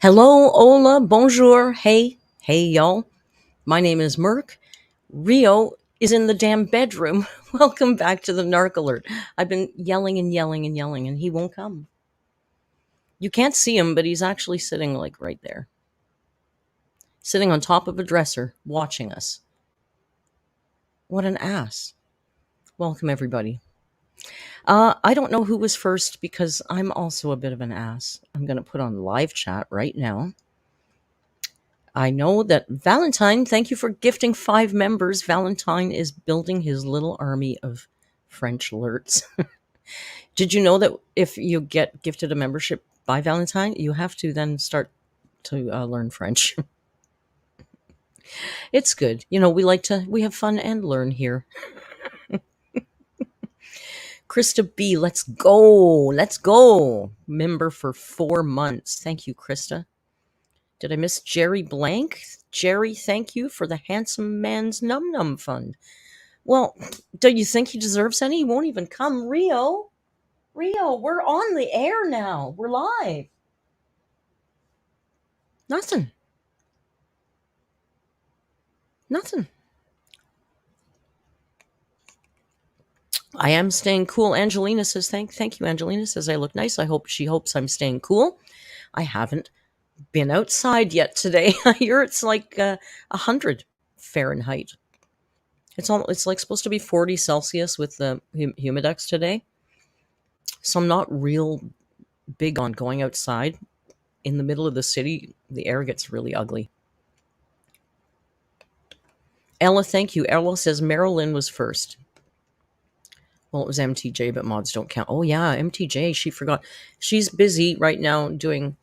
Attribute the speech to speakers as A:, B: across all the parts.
A: Hello, hola, bonjour, hey, y'all. My name is Merc. Rio is in the damn bedroom. Welcome back to the Narc Alert. I've been yelling and yelling and yelling, and he won't come. You can't see him, but he's actually sitting like right there, sitting on top of a dresser, watching us. What an ass. Welcome, everybody. I don't know who was first because I'm also a bit of an ass. I'm going to put on live chat right now. I know that Valentine, thank you for gifting 5 members. Valentine is building his little army of French alerts. Did you know that if you get gifted a membership by Valentine, you have to then start to learn French? It's good. You know, we have fun and learn here. Krista B, let's go. Let's go. Member for 4 months. Thank you, Krista. Did I miss Jerry Blank? Jerry, thank you for the Handsome Man's Num Num Fund. Well, do you think he deserves any? He won't even come. Rio, we're on the air now. We're live. Nothing. I am staying cool. Angelina says, thank you, Angelina says I look nice. She hopes I'm staying cool. I haven't been outside yet today. I hear it's like 100 Fahrenheit. It's like supposed to be 40 Celsius with the humidex today. So I'm not real big on going outside. In the middle of the city, the air gets really ugly. Ella, thank you. Ella says Marilyn was first. Well, it was MTJ, but mods don't count. Oh, yeah, MTJ. She forgot. She's busy right now doing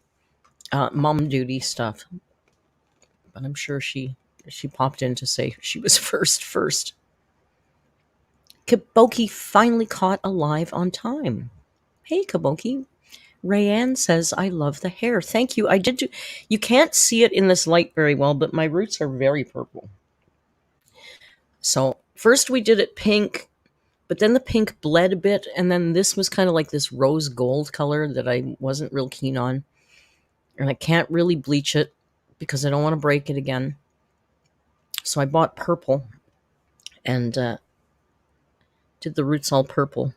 A: mom duty stuff. But I'm sure she popped in to say she was first. Kaboki finally caught alive on time. Hey, Kaboki. Rayanne says, I love the hair. Thank you. I did do. You can't see it in this light very well, but my roots are very purple. So first we did it pink, but then the pink bled a bit, and then this was kind of like this rose gold color that I wasn't real keen on. And I can't really bleach it because I don't want to break it again. So I bought purple and did the roots all purple.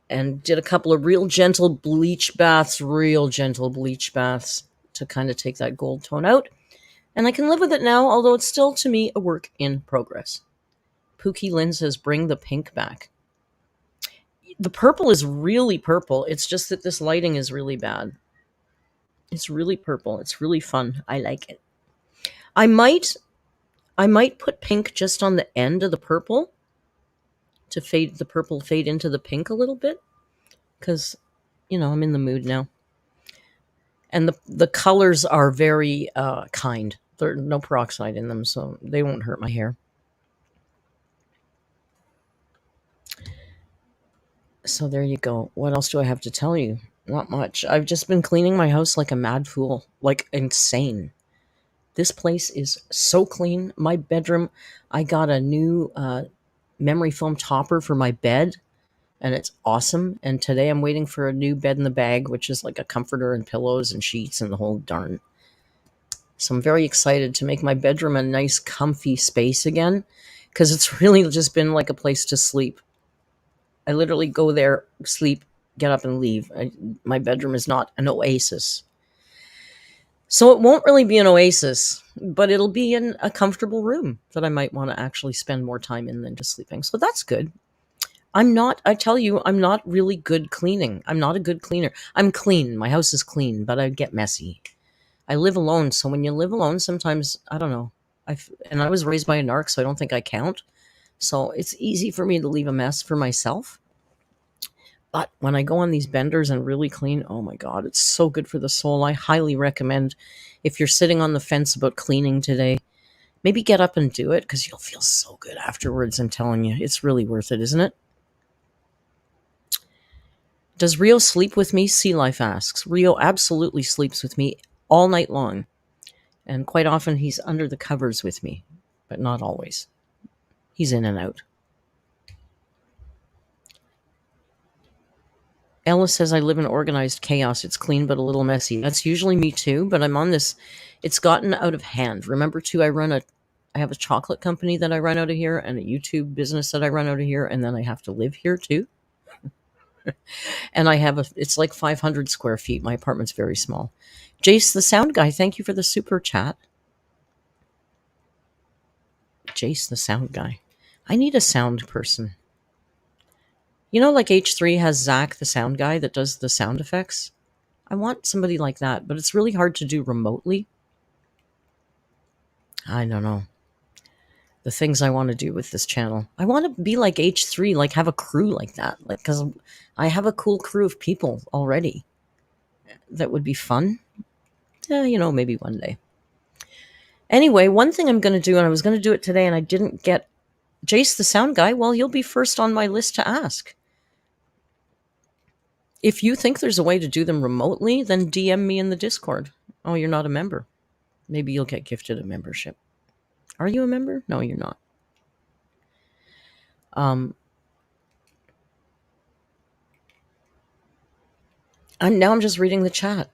A: And did a couple of real gentle bleach baths to kind of take that gold tone out. And I can live with it now, although it's still, to me, a work in progress. Pookie Lynn says, bring the pink back. The purple is really purple. It's just that this lighting is really bad. It's really purple. It's really fun. I like it. I might I might put pink just on the end of the purple to fade the purple fade into the pink a little bit, because I'm in the mood now. And the colors are very kind. There's no peroxide in them, so they won't hurt my hair. So there you go. What else do I have to tell you? Not much. I've just been cleaning my house like a mad fool, like insane. This place is so clean. My bedroom, I got a new memory foam topper for my bed, and it's awesome. And today I'm waiting for a new bed in the bag, which is like a comforter and pillows and sheets and the whole darn. So I'm very excited to make my bedroom a nice, comfy space again, because it's really just been like a place to sleep. I literally go there, sleep, get up, and leave. My bedroom is not an oasis. So it won't really be an oasis, but it'll be in a comfortable room that I might want to actually spend more time in than just sleeping. So that's good. I tell you, I'm not really good cleaning. I'm not a good cleaner. I'm clean. My house is clean, but I get messy. I live alone. So when you live alone, sometimes, I don't know. And I was raised by a narc, so I don't think I count. So it's easy for me to leave a mess for myself. But when I go on these benders and really clean, oh my God, it's so good for the soul. I highly recommend, if you're sitting on the fence about cleaning today, maybe get up and do it, because you'll feel so good afterwards. I'm telling you, it's really worth it, isn't it? Does Rio sleep with me? Sea Life asks. Rio absolutely sleeps with me all night long. And quite often he's under the covers with me, but not always. He's in and out. Ella says, I live in organized chaos. It's clean but a little messy. That's usually me too, but I'm on this. It's gotten out of hand. Remember too, I have a chocolate company that I run out of here, and a YouTube business that I run out of here, and then I have to live here too. And it's like 500 square feet. My apartment's very small. Jace the sound guy, thank you for the super chat. Jace the sound guy. I need a sound person. Like H3 has Zach, the sound guy that does the sound effects. I want somebody like that, but it's really hard to do remotely. I don't know. The things I want to do with this channel. I want to be like H3, like have a crew like that. Like, because I have a cool crew of people already. That would be fun. Maybe one day. Anyway, one thing I'm going to do, and I was going to do it today, and I didn't get Jace the sound guy. Well, you'll be first on my list to ask. If you think there's a way to do them remotely, then DM me in the Discord. Oh, you're not a member. Maybe you'll get gifted a membership. Are you a member? No, you're not. Now I'm just reading the chat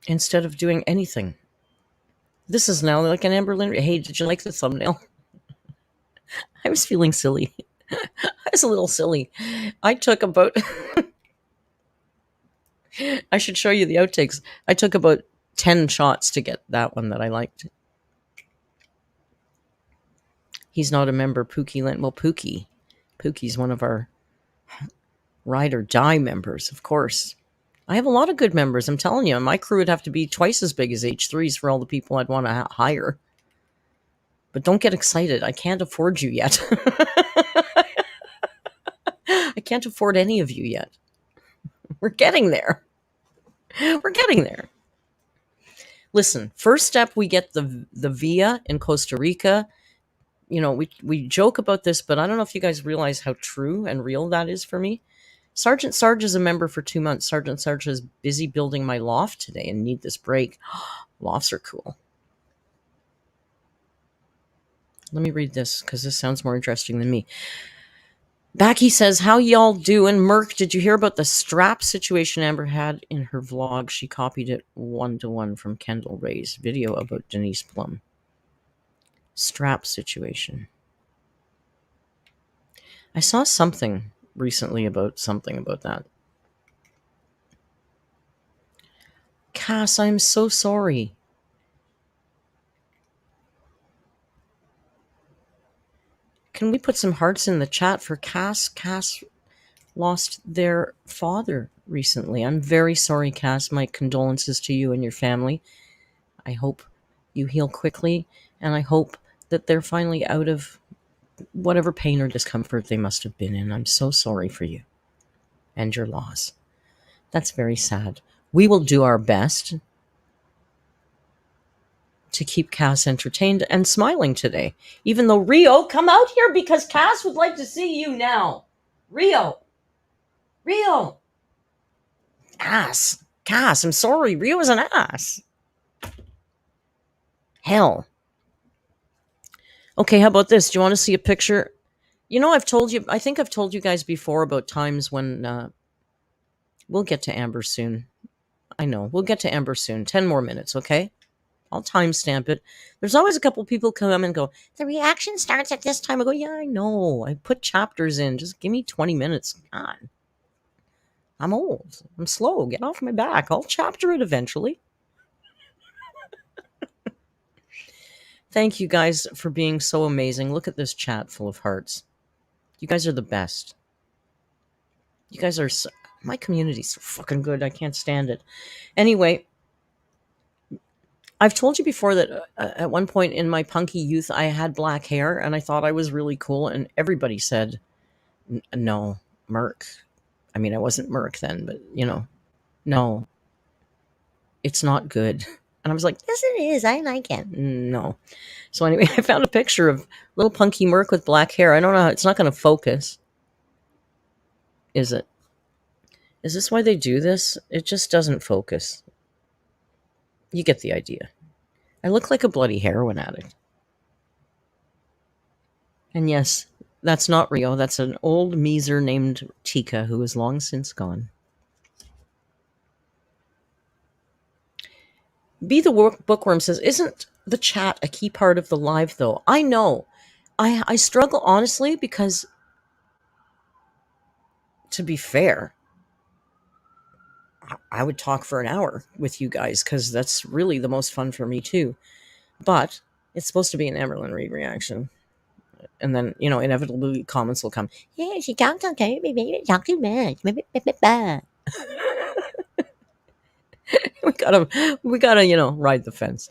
A: instead of doing anything. This is now like an AMBERLYNN. Hey, did you like the thumbnail? I was feeling silly. I was a little silly. I took about... I should show you the outtakes. I took about 10 shots to get that one that I liked. He's not a member, Pookie Lynn. Well, Pookie's one of our ride or die members, of course. I have a lot of good members, I'm telling you. My crew would have to be twice as big as H3's for all the people I'd want to hire. But don't get excited. I can't afford you yet. I can't afford any of you yet. We're getting there. We're getting there. Listen, first step, we get the VIA in Costa Rica. We joke about this, but I don't know if you guys realize how true and real that is for me. Sergeant Sarge is a member for 2 months. Sergeant Sarge is busy building my loft today and need this break. Lofts are cool. Let me read this because this sounds more interesting than me. Backy says, how y'all doing? Merc, did you hear about the strap situation Amber had in her vlog? She copied it 1-to-1 from Kendall Ray's video about Denise Plum. Strap situation. I saw something recently about that. Cass, I'm so sorry. Can we put some hearts in the chat for Cass? Cass lost their father recently. I'm very sorry, Cass. My condolences to you and your family. I hope you heal quickly, and I hope that they're finally out of whatever pain or discomfort they must have been in. I'm so sorry for you and your loss. That's very sad. We will do our best to keep Cass entertained and smiling today. Even though Rio, come out here because Cass would like to see you now. Rio. Rio. Ass. Cass, I'm sorry. Rio is an ass. Hell. Okay, how about this? Do you want to see a picture? You know, I think I've told you guys before about times when we'll get to Amber soon. I know. We'll get to Amber soon. 10 more minutes, okay? I'll timestamp it. There's always a couple people come and go, the reaction starts at this time. I go, yeah, I know. I put chapters in. Just give me 20 minutes. God. I'm old. I'm slow. Get off my back. I'll chapter it eventually. Thank you guys for being so amazing. Look at this chat full of hearts. You guys are the best. You guys are so, my community's so fucking good. I can't stand it. Anyway, I've told you before that at one point in my punky youth, I had black hair and I thought I was really cool. And everybody said, no, Merc. I mean, I wasn't Merc then, but no, it's not good. And I was like, yes, it is. I like it. No. So anyway, I found a picture of little punky Merc with black hair. I don't know. It's not going to focus. Is it? Is this why they do this? It just doesn't focus. You get the idea. I look like a bloody heroin addict. And yes, that's not Rio. That's an old measer named Tika who is long since gone. Be the Bookworm says, isn't the chat a key part of the live, though? I know. I struggle, honestly, because, to be fair, I would talk for an hour with you guys, because that's really the most fun for me, too. But it's supposed to be an Amberlynn Reid reaction. And then, inevitably comments will come. Yeah, she talks okay. Maybe talk too much. we gotta, ride the fence.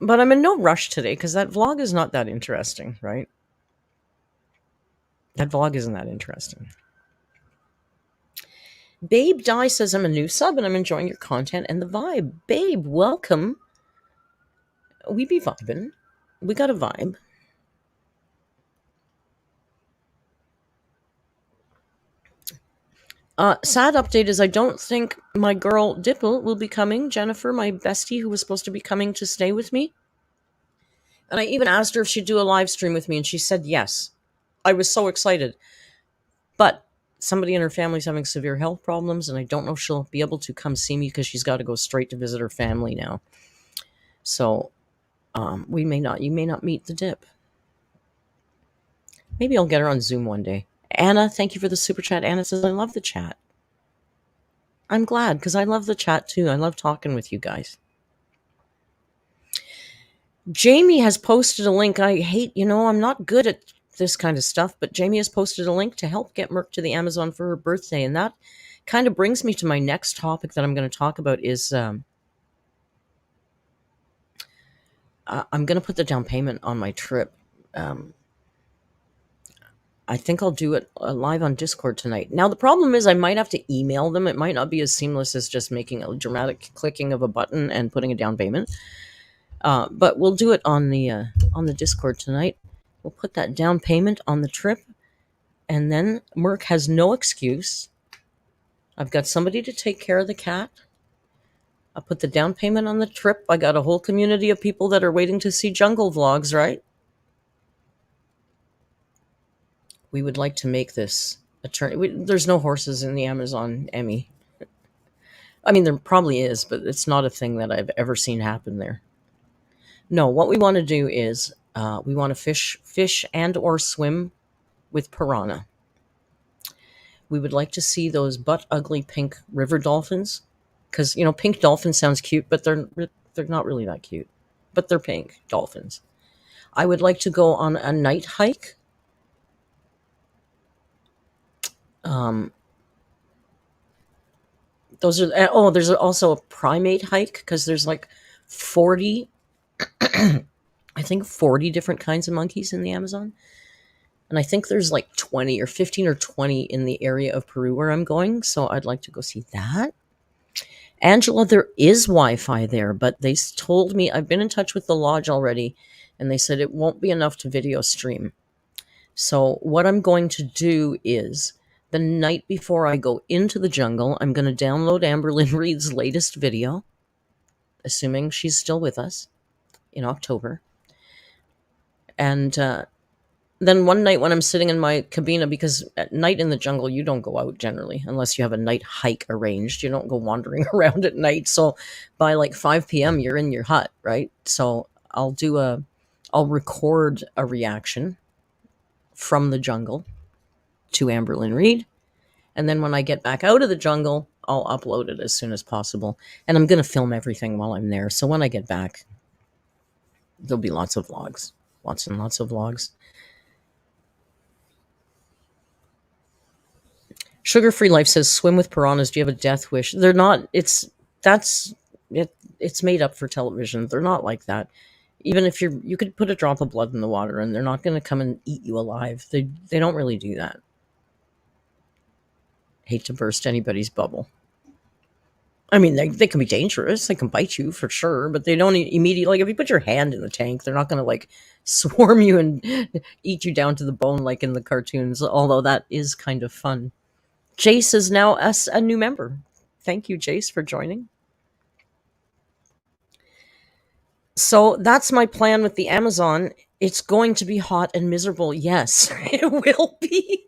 A: But I'm in no rush today because that vlog is not that interesting, right? That vlog isn't that interesting. Babe Die says, I'm a new sub and I'm enjoying your content and the vibe. Babe, welcome. We be vibing. We got a vibe. Sad update is I don't think my girl Dipple will be coming. Jennifer, my bestie, who was supposed to be coming to stay with me. And I even asked her if she'd do a live stream with me, and she said yes. I was so excited. But somebody in her family's having severe health problems, and I don't know if she'll be able to come see me because she's got to go straight to visit her family now. So you may not meet the Dip. Maybe I'll get her on Zoom one day. Anna, thank you for the super chat. Anna says, I love the chat. I'm glad because I love the chat too. I love talking with you guys. Jamie has posted a link. I hate, I'm not good at this kind of stuff, but Jamie has posted a link to help get Merc to the Amazon for her birthday. And that kind of brings me to my next topic that I'm going to talk about is I'm going to put the down payment on my trip. I think I'll do it live on Discord tonight. Now, the problem is I might have to email them. It might not be as seamless as just making a dramatic clicking of a button and putting a down payment. But we'll do it on the Discord tonight. We'll put that down payment on the trip. And then Merc has no excuse. I've got somebody to take care of the cat. I'll put the down payment on the trip. I got a whole community of people that are waiting to see jungle vlogs, right? We would like to make this a turn. There's no horses in the Amazon, Emmy. I mean, there probably is, but it's not a thing that I've ever seen happen there. No, what we want to do is we want to fish and or swim with piranha. We would like to see those butt ugly pink river dolphins, because pink dolphin sounds cute, but they're not really that cute. But they're pink dolphins. I would like to go on a night hike. The Those are, oh, there's also a primate hike because there's like 40, I think 40 different kinds of monkeys in the Amazon. And I think there's like 20 or 15 or 20 in the area of Peru where I'm going. So I'd like to go see that. Angela, there is Wi-Fi there, but they told me, I've been in touch with the lodge already, and they said it won't be enough to video stream. So what I'm going to do is, the night before I go into the jungle, I'm going to download Amberlynn Reid's latest video, assuming she's still with us in October. And then one night when I'm sitting in my cabina, because at night in the jungle, you don't go out generally unless you have a night hike arranged. You don't go wandering around at night. So by like 5 p.m., you're in your hut, right? So I'll record a reaction from the jungle to Amberlynn Reid. And then when I get back out of the jungle, I'll upload it as soon as possible. And I'm going to film everything while I'm there. So when I get back, there'll be lots of vlogs. Lots and lots of vlogs. Sugar Free Life says, swim with piranhas. Do you have a death wish? They're not. It's made up for television. They're not like that. Even if you could put a drop of blood in the water and they're not going to come and eat you alive. They don't really do that. Hate to burst anybody's bubble. I mean, they can be dangerous. They can bite you for sure, but they don't immediately, like if you put your hand in the tank, they're not going to like swarm you and eat you down to the bone like in the cartoons, although that is kind of fun. Jace is now a new member. Thank you, Jace, for joining. So that's my plan with the Amazon. It's going to be hot and miserable. Yes, it will be.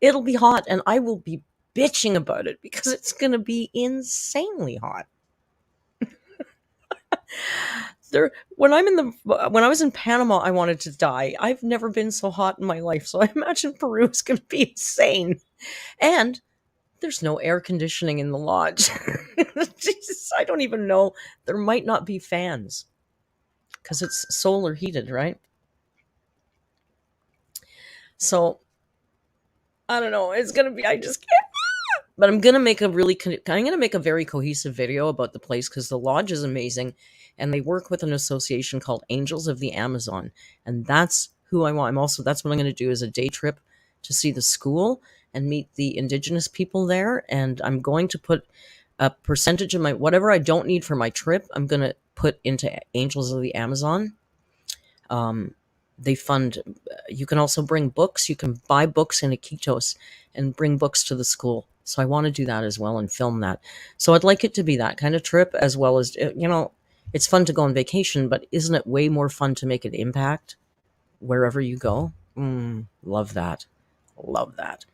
A: It'll be hot, and I will be bitching about it because it's going to be insanely hot. When I was in Panama, I wanted to die. I've never been so hot in my life, so I imagine Peru is going to be insane. And there's no air conditioning in the lodge. Jesus, I don't even know. There might not be fans because it's solar heated, right? So I don't know. It's gonna be. I just can't. But I'm gonna make a very cohesive video about the place because the lodge is amazing, and they work with an association called Angels of the Amazon, and that's who I want. That's what I'm gonna do is a day trip to see the school and meet the indigenous people there, and I'm going to put a percentage of my whatever I don't need for my trip. I'm gonna put into Angels of the Amazon. They fund. You can also bring books. You can buy books in Iquitos and bring books to the school. So I want to do that as well and film that. So I'd like it to be that kind of trip as well as, it's fun to go on vacation, but isn't it way more fun to make an impact wherever you go? Love that. Love that.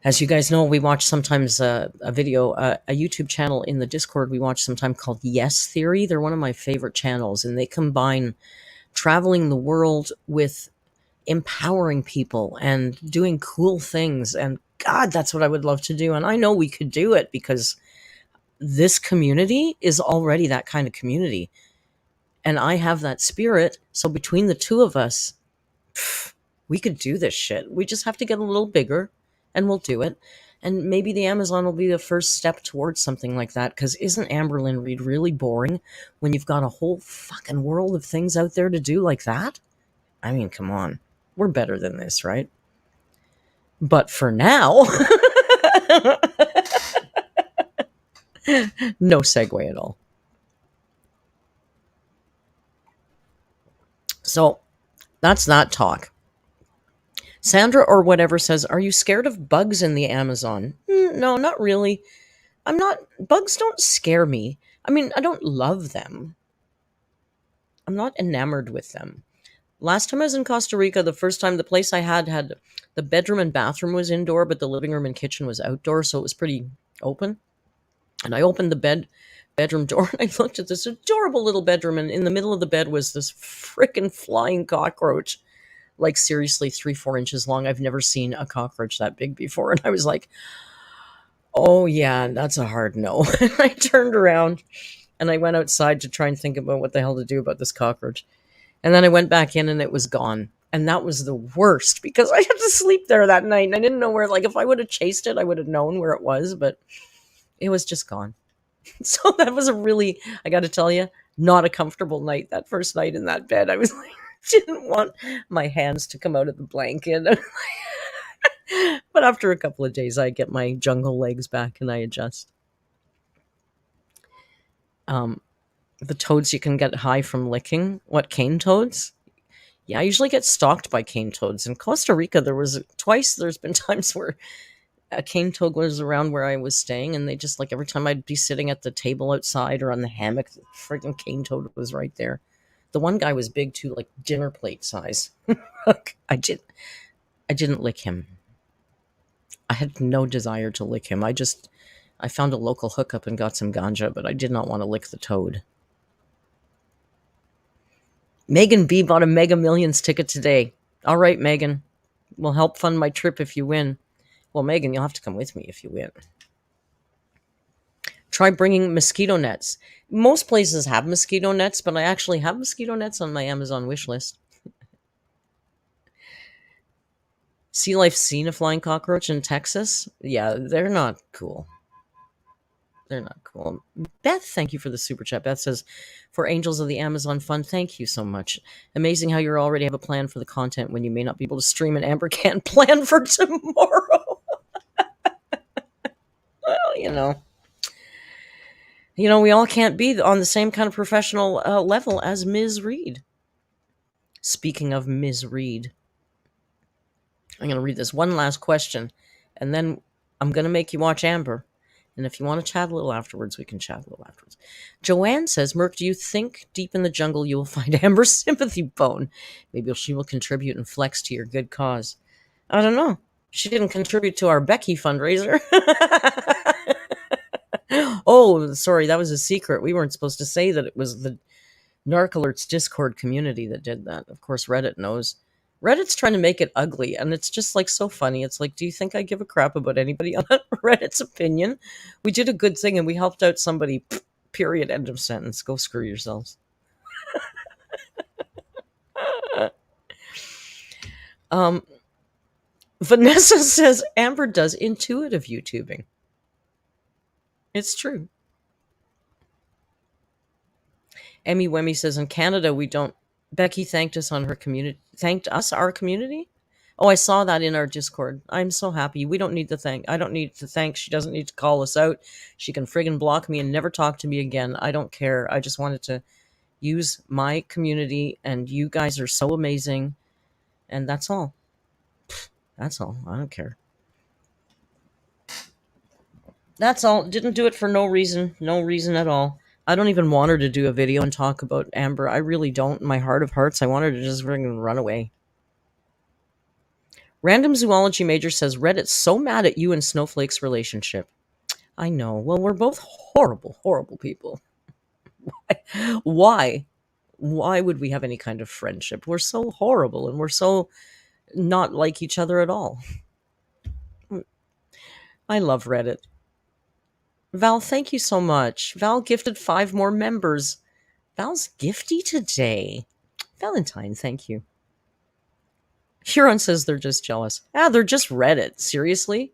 A: As you guys know, we watch sometimes a video, a YouTube channel in the Discord we watch sometime called Yes Theory. They're one of my favorite channels, and they combine traveling the world with empowering people and doing cool things. And God, that's what I would love to do. And I know we could do it because this community is already that kind of community. And I have that spirit. So between the two of us, we could do this shit. We just have to get a little bigger and we'll do it. And maybe the Amazon will be the first step towards something like that. Because isn't Amberlynn Reid really boring when you've got a whole fucking world of things out there to do like that? I mean, come on. We're better than this, right? But for now, no segue at all. So that's that talk. Sandra or whatever says, are you scared of bugs in the Amazon? No, not really. I'm not. Bugs don't scare me. I mean, I don't love them. I'm not enamored with them. Last time I was in Costa Rica, the first time, the place I had the bedroom and bathroom was indoor, but the living room and kitchen was outdoor, so it was pretty open. And I opened the bedroom door, and I looked at this adorable little bedroom, and in the middle of the bed was this frickin' flying cockroach. Like, seriously, 3-4 inches long. I've never seen a cockroach that big before. And I was like, oh, yeah, that's a hard no. And I turned around, and I went outside to try and think about what the hell to do about this cockroach. And then I went back in, and it was gone. And that was the worst, because I had to sleep there that night, and I didn't know where, like, if I would have chased it, I would have known where it was, but It was just gone. So that was a really, I got to tell you, not a comfortable night. That first night in that bed, I was like, didn't want my hands to come out of the blanket. But after a couple of days, I get my jungle legs back and I adjust. The toads you can get high from licking. What, cane toads? Yeah, I usually get stalked by cane toads. In Costa Rica, there's been times where a cane toad was around where I was staying, and they just, like, every time I'd be sitting at the table outside or on the hammock, the freaking cane toad was right there. The one guy was big too, like dinner plate size. I didn't lick him. I had no desire to lick him. I found a local hookup and got some ganja, but I did not want to lick the toad. Megan B bought a Mega Millions ticket today. All right, Megan. We'll help fund my trip if you win. Well, Megan, you'll have to come with me if you win. Try bringing mosquito nets. Most places have mosquito nets, but I actually have mosquito nets on my Amazon wish list. Sea Life seen a flying cockroach in Texas? Yeah, they're not cool. They're not cool. Beth, thank you for the super chat. Beth says, for Angels of the Amazon Fund, thank you so much. Amazing how you already have a plan for the content when you may not be able to stream an Amber Can plan for tomorrow. Well, we all can't be on the same kind of professional level as Ms. Reed. Speaking of Ms. Reed, I'm going to read this one last question, and then I'm going to make you watch Amber. And if you want to chat a little afterwards, we can chat a little afterwards. Joanne says, Merc, do you think deep in the jungle you will find Amber's sympathy bone? Maybe she will contribute and flex to your good cause. I don't know. She didn't contribute to our Becky fundraiser. Oh, sorry, that was a secret. We weren't supposed to say that it was the Narc Alerts Discord community that did that. Of course, Reddit knows. Reddit's trying to make it ugly, and it's just like so funny. It's like, do you think I give a crap about anybody on Reddit's opinion? We did a good thing and we helped out somebody. Period. End of sentence. Go screw yourselves. Vanessa says Amber does intuitive YouTubing. It's true. Emmy Wemmy says in Canada we don't. Becky thanked us on her community. Thanked us, our community. Oh, I saw that in our Discord. I'm so happy. We don't need to thank. I don't need to thank. She doesn't need to call us out. She can friggin' block me and never talk to me again. I don't care. I just wanted to use my community, and you guys are so amazing. And that's all. That's all. I don't care. That's all. Didn't do it for no reason. No reason at all. I don't even want her to do a video and talk about Amber. I really don't. In my heart of hearts, I want her to just friggin' run away. Random zoology major says Reddit's so mad at you and Snowflake's relationship. I know. Well, we're both horrible, horrible people. Why? Why would we have any kind of friendship? We're so horrible and we're so not like each other at all. I love Reddit. Val, thank you so much. Val gifted 5 more members. Val's gifty today. Valentine, thank you. Huron says they're just jealous. They're just Reddit. Seriously?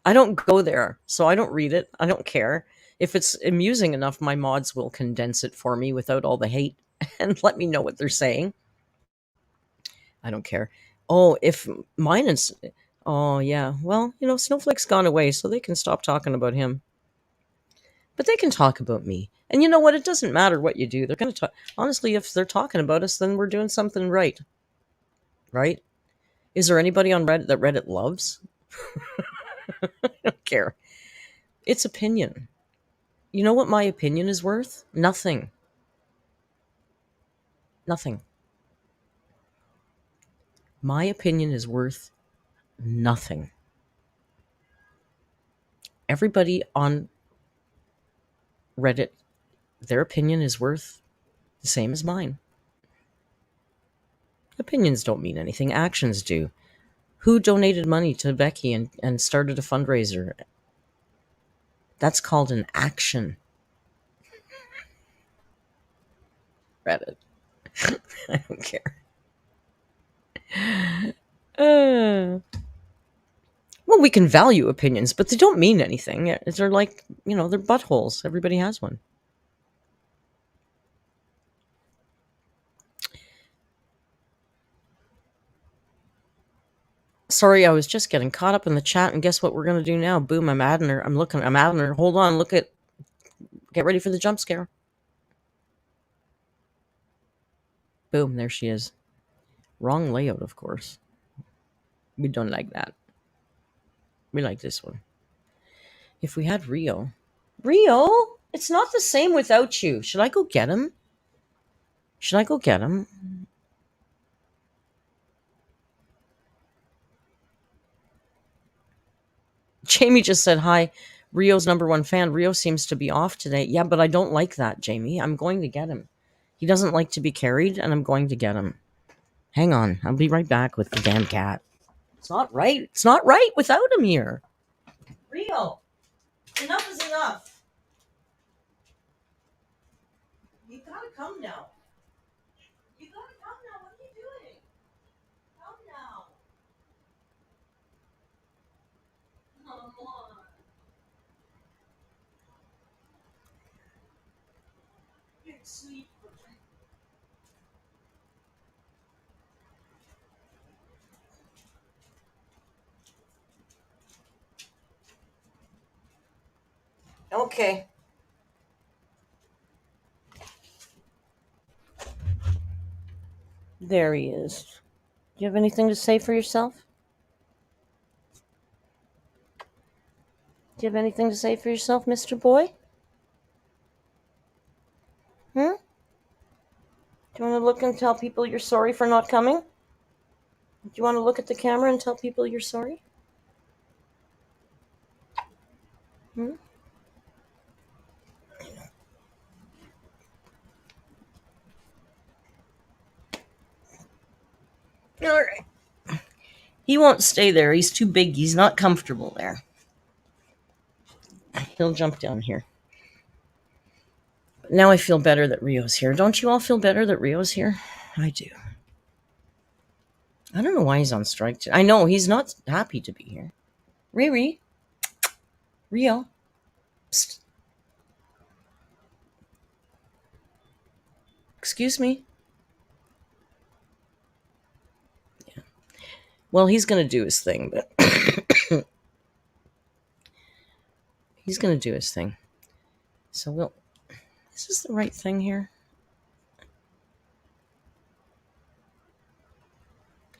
A: I don't go there, so I don't read it. I don't care. If it's amusing enough, my mods will condense it for me without all the hate and let me know what they're saying. I don't care. Oh, if mine is... Oh, yeah. Well, Snowflake's gone away, so they can stop talking about him. But they can talk about me. And you know what? It doesn't matter what you do. They're going to talk. Honestly, if they're talking about us, then we're doing something right. Right? Is there anybody on Reddit that Reddit loves? I don't care. It's opinion. You know what my opinion is worth? Nothing. Nothing. My opinion is worth nothing. Everybody on Reddit, their opinion is worth the same as mine. Opinions don't mean anything. Actions do. Who donated money to Becky and started a fundraiser? That's called an action. Reddit. I don't care. Well, we can value opinions, but they don't mean anything. They're like, they're buttholes. Everybody has one. Sorry, I was just getting caught up in the chat, and guess what we're going to do now? Boom, I'm adding her. I'm adding her. Hold on, get ready for the jump scare. Boom, there she is. Wrong layout, of course. We don't like that. We like this one. If we had Rio, it's not the same without you. Should I go get him? Jamie just said hi. Rio's #1 fan. Rio seems to be off today. Yeah, but I don't like that, Jamie. I'm going to get him. He doesn't like to be carried, and I'm going to get him. Hang on. I'll be right back with the damn cat. It's not right. It's not right without him here. Rio, enough is enough. You gotta come now. What are you doing? Come now. Come on. Good sleep. Okay. There he is. Do you have anything to say for yourself? Do you have anything to say for yourself, Mr. Boy? Hmm? Do you want to look and tell people you're sorry for not coming? Do you want to look at the camera and tell people you're sorry? Hmm? All right. He won't stay there. He's too big. He's not comfortable there. He'll jump down here. Now I feel better that Rio's here. Don't you all feel better that Rio's here? I do. I don't know why he's on strike. I know he's not happy to be here. Riri. Rio. Psst. Excuse me. Yeah. Well, he's going to do his thing, but he's going to do his thing. So is this the right thing here?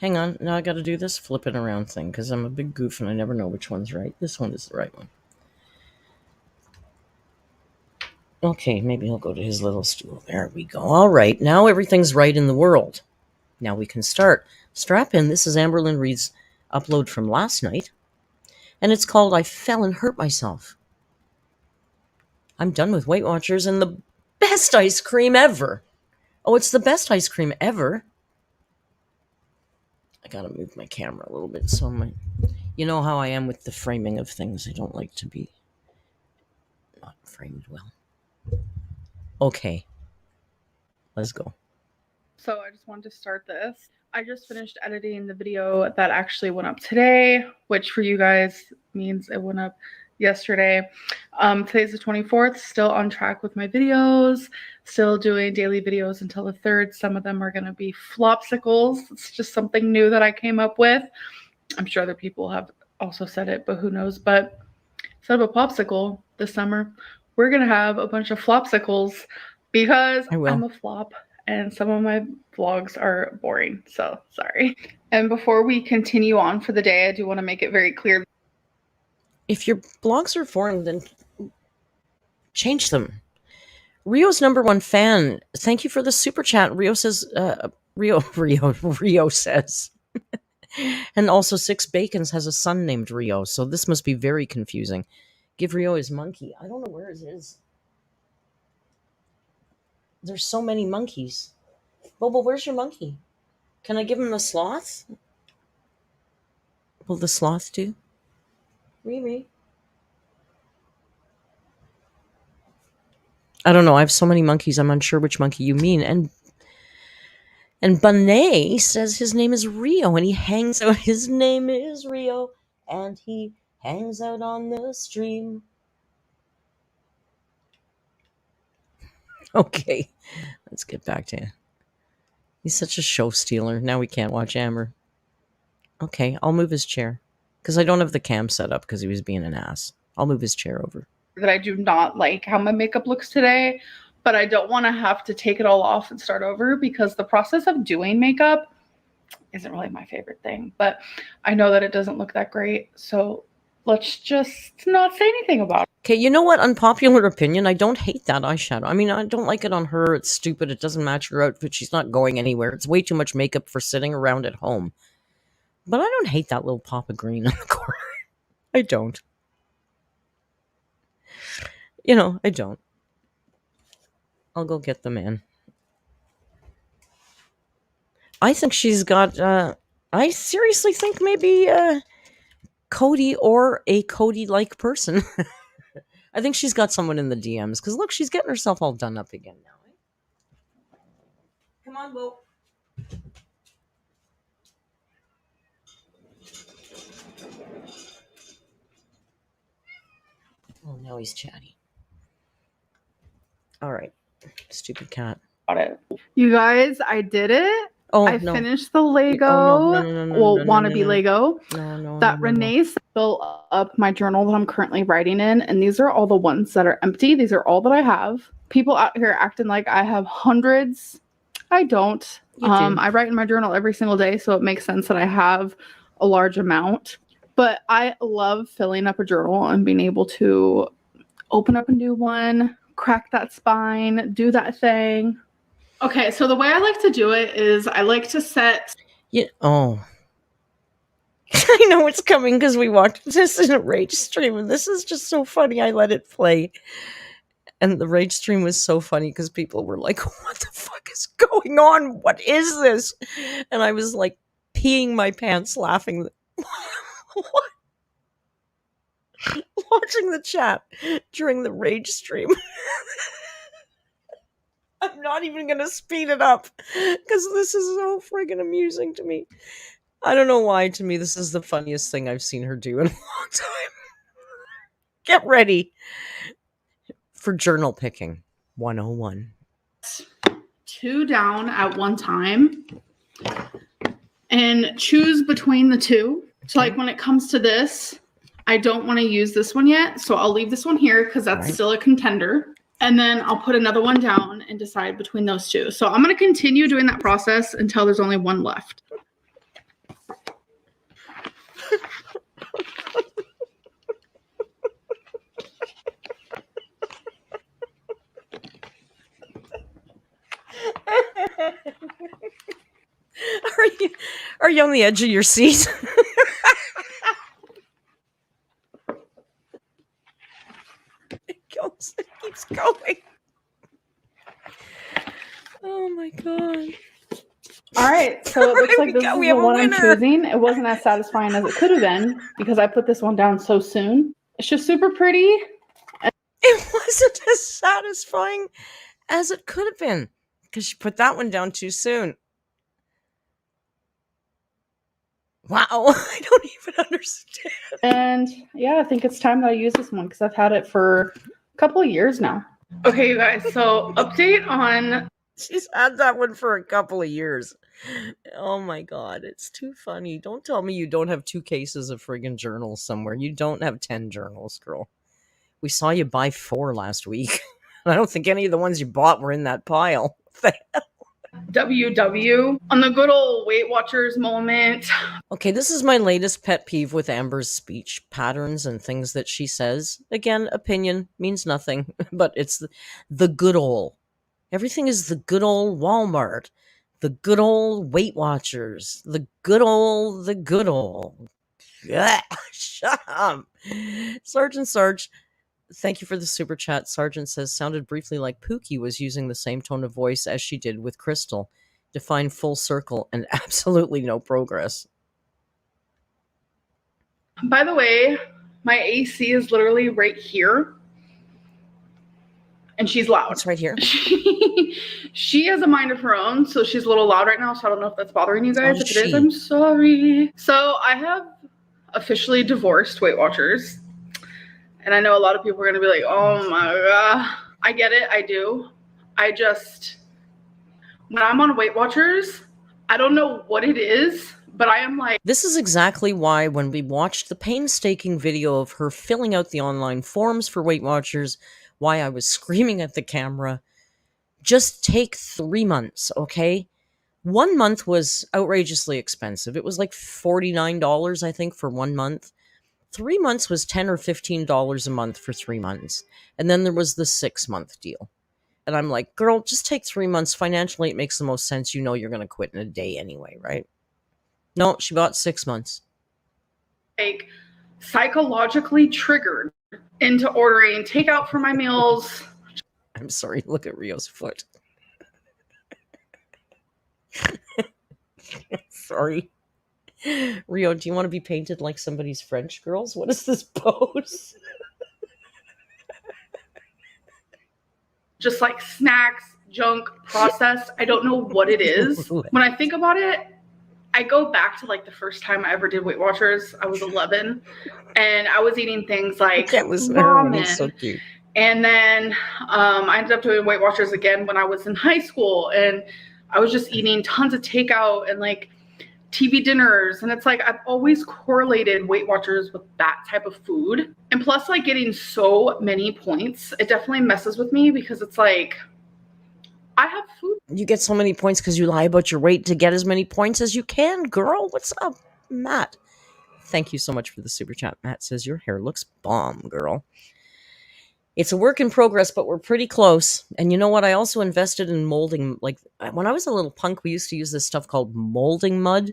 A: Hang on. Now I got to do this flipping around thing because I'm a big goof and I never know which one's right. This one is the right one. Okay, maybe he'll go to his little stool. There we go. All right. Now everything's right in the world. Now we can start. Strap in. This is AMBERLYNN Reed's upload from last night. And it's called I Fell and Hurt Myself. I'm done with Weight Watchers and the best ice cream ever. Oh, it's the best ice cream ever. I gotta move my camera a little bit so you know how I am with the framing of things. I don't like to be not framed well. Okay. Let's go.
B: So I just wanted to start this. I just finished editing the video that actually went up today, which for you guys means it went up yesterday. Today's the 24th, still on track with my videos, still doing daily videos until the 3rd. Some of them are going to be flopsicles. It's just something new that I came up with. I'm sure other people have also said it, but who knows. But instead of a popsicle this summer, we're going to have a bunch of flopsicles because I'm a flop and some of my vlogs are boring. So sorry. And before we continue on for the day, I do want to make it very clear.
A: If your blogs are boring, then change them. Rio's #1 fan. Thank you for the super chat. Rio says, Rio says. And also 6 Bacons has a son named Rio, so this must be very confusing. Give Rio his monkey. I don't know where it is. There's so many monkeys. Bobo, where's your monkey? Can I give him the sloth? Will the sloth do? Riri. I don't know. I have so many monkeys. I'm unsure which monkey you mean. And Bonet says his name is Rio, and he hangs out. His name is Rio, and he hangs out on the stream. Okay, let's get back to him. He's such a show stealer. Now we can't watch Amber. Okay, I'll move his chair. Because I don't have the cam set up because he was being an ass. I'll move his chair over.
B: That I do not like how my makeup looks today, but I don't want to have to take it all off and start over because the process of doing makeup isn't really my favorite thing. But I know that it doesn't look that great, so let's just not say anything about it.
A: Okay, you know what? Unpopular opinion. I don't hate that eyeshadow. I mean, I don't like it on her. It's stupid. It doesn't match her outfit. She's not going anywhere. It's way too much makeup for sitting around at home. But I don't hate that little pop of green on the corner. I don't. You know, I don't. I'll go get the man. I think she's got, I seriously think maybe Cody or a Cody-like person. I think she's got someone in the DMs. Because look, she's getting herself all done up again now. Come on, Bo. Oh, now he's chatty. All right. Stupid cat.
B: You guys, I did it.
A: Oh,
B: I
A: no.
B: finished the Lego. Wannabe Lego. That Renee filled up my journal that I'm currently writing in, and these are all the ones that are empty. These are all that I have. People out here acting like I have hundreds. I don't. I write in my journal every single day, so it makes sense that I have a large amount. But I love filling up a journal and being able to open up a new one, crack that spine, do that thing. Okay, so the way I like to do it is I like to set...
A: Yeah. Oh. I know it's coming because we watched this in a rage stream, and this is just so funny. I let it play. And the rage stream was so funny because people were like, what the fuck is going on? What is this? And I was like peeing my pants laughing. What? Watching the chat during the rage stream. I'm not even going to speed it up because this is so friggin' amusing to me. I don't know why. To me, this is the funniest thing I've seen her do in a long time. Get ready for journal picking 101.
B: 2 down at one time and choose between the two. So like when it comes to this, I don't want to use this one yet. So I'll leave this one here because that's still a contender. And then I'll put another one down and decide between those two. So I'm going to continue doing that process until there's only one left.
A: Are you on the edge of your seat? It keeps going. Oh my god.
B: All right, so it looks like this is the one I'm choosing. It wasn't as satisfying as it could have been because I put this one down so soon. It's just super pretty.
A: It wasn't as satisfying as it could have been because she put that one down too soon. Wow, I don't even understand.
B: And yeah, I think it's time that I use this one because I've had it for a couple of years now. Okay, you guys, so update on...
A: She's had that one for a couple of years. Oh my god, it's too funny. Don't tell me you don't have 2 cases of friggin' journals somewhere. You don't have 10 journals, girl. We saw you buy 4 last week. I don't think any of the ones you bought were in that pile.
B: WW on the good old Weight Watchers moment.
A: Okay, this is my latest pet peeve with Amber's speech patterns and things that she says. Again, opinion means nothing, but it's the good old. Everything is the good old Walmart, the good old Weight Watchers, the good old. Ugh, shut up. Sergeant Sarge, thank you for the super chat. Sergeant says, sounded briefly like Pookie was using the same tone of voice as she did with Crystal. Define full circle and absolutely no progress.
B: By the way, my AC is literally right here. And she's loud.
A: It's right here.
B: She has a mind of her own, so she's a little loud right now, so I don't know if that's bothering you guys. If it is, I'm sorry. So I have officially divorced Weight Watchers. And I know a lot of people are going to be like, oh my God. I get it. I do. When I'm on Weight Watchers, I don't know what it is, but I am like.
A: This is exactly why when we watched the painstaking video of her filling out the online forms for Weight Watchers, why I was screaming at the camera, just take 3 months, okay? 1 month was outrageously expensive. It was like $49, I think, for 1 month. 3 months was $10 or $15 a month for 3 months. And then there was the 6-month deal. And I'm like, girl, just take 3 months. Financially, it makes the most sense. You know you're going to quit in a day anyway, right? No, she bought 6 months.
B: Like psychologically triggered into ordering takeout for my meals.
A: I'm sorry, look at Rio's foot. Sorry. Rio, do you want to be painted like somebody's French girls? What is this pose?
B: Just like snacks, junk, processed. I don't know what it is. When I think about it, I go back to like the first time I ever did Weight Watchers. I was 11 and I was eating things like ramen.
A: So cute.
B: And then I ended up doing Weight Watchers again when I was in high school, and I was just eating tons of takeout and like TV dinners. And it's like I've always correlated Weight Watchers with that type of food. And plus, like getting so many points, it definitely messes with me because it's like I have food.
A: You get so many points because you lie about your weight to get as many points as you can, girl. What's up, Matt? Thank you so much for the super chat. Matt says your hair looks bomb, girl. It's a work in progress, but we're pretty close. And you know what? I also invested in molding. Like when I was a little punk, we used to use this stuff called molding mud.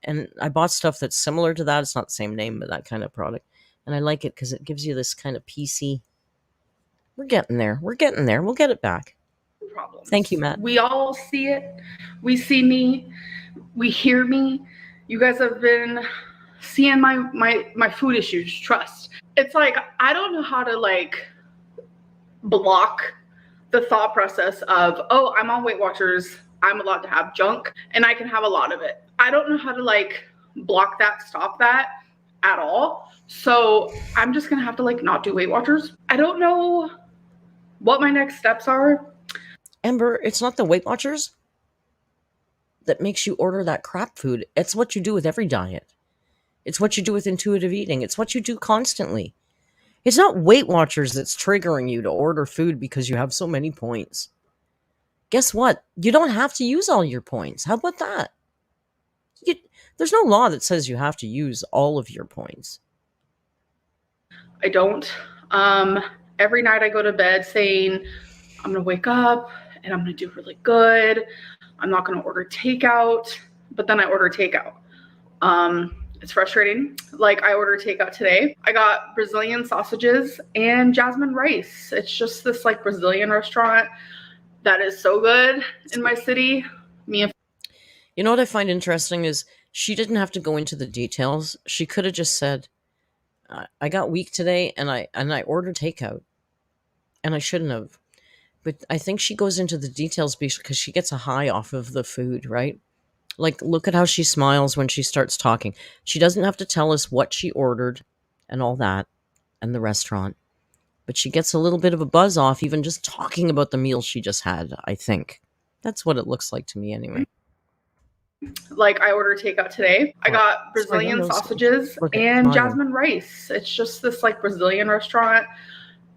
A: And I bought stuff that's similar to that. It's not the same name, but that kind of product. And I like it because it gives you this kind of PC. We're getting there. We're getting there. We'll get it back.
B: Problems.
A: Thank you, Matt.
B: We all see it. We see me. We hear me. You guys have been seeing my food issues. Trust. It's like I don't know how to like block the thought process of, oh, I'm on Weight Watchers, I'm allowed to have junk and I can have a lot of it. I don't know how to like block that, stop that at all. So I'm just gonna have to like not do Weight Watchers. I don't know what my next steps are.
A: Amber, it's not the Weight Watchers that makes you order that crap food. It's what you do with every diet. It's what you do with intuitive eating. It's what you do constantly. It's not Weight Watchers that's triggering you to order food because you have so many points. Guess what? You don't have to use all your points. How about that? There's no law that says you have to use all of your points.
B: I don't. Every night I go to bed saying, I'm going to wake up and I'm going to do really good. I'm not going to order takeout, but then I order takeout. It's frustrating. Like I ordered takeout today. I got Brazilian sausages and jasmine rice. It's just this like Brazilian restaurant that is so good in my city.
A: You know what I find interesting is she didn't have to go into the details. She could have just said, I got weak today and I ordered takeout. And I shouldn't have. But I think she goes into the details because she gets a high off of the food, right? Like, look at how she smiles when she starts talking. She doesn't have to tell us what she ordered and all that and the restaurant. But she gets a little bit of a buzz off even just talking about the meal she just had, I think. That's what it looks like to me anyway.
B: Like I ordered takeout today. I got Brazilian sausages and jasmine rice. It's just this like Brazilian restaurant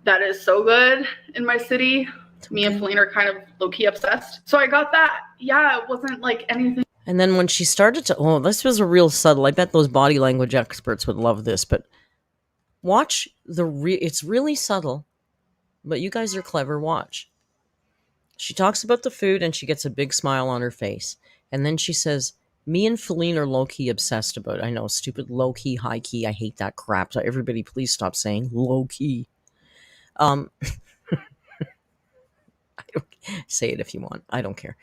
B: that is so good in my city. Me and Feline are kind of low-key obsessed. So I got that. Yeah, it wasn't like anything.
A: And then when she started to, this was a real subtle. I bet those body language experts would love this, but watch it's really subtle, but you guys are clever. Watch. She talks about the food and she gets a big smile on her face. And then she says, me and Feline are low-key obsessed about it. I know, stupid low-key, high-key. I hate that crap. So everybody please stop saying low-key. Say it if you want. I don't care.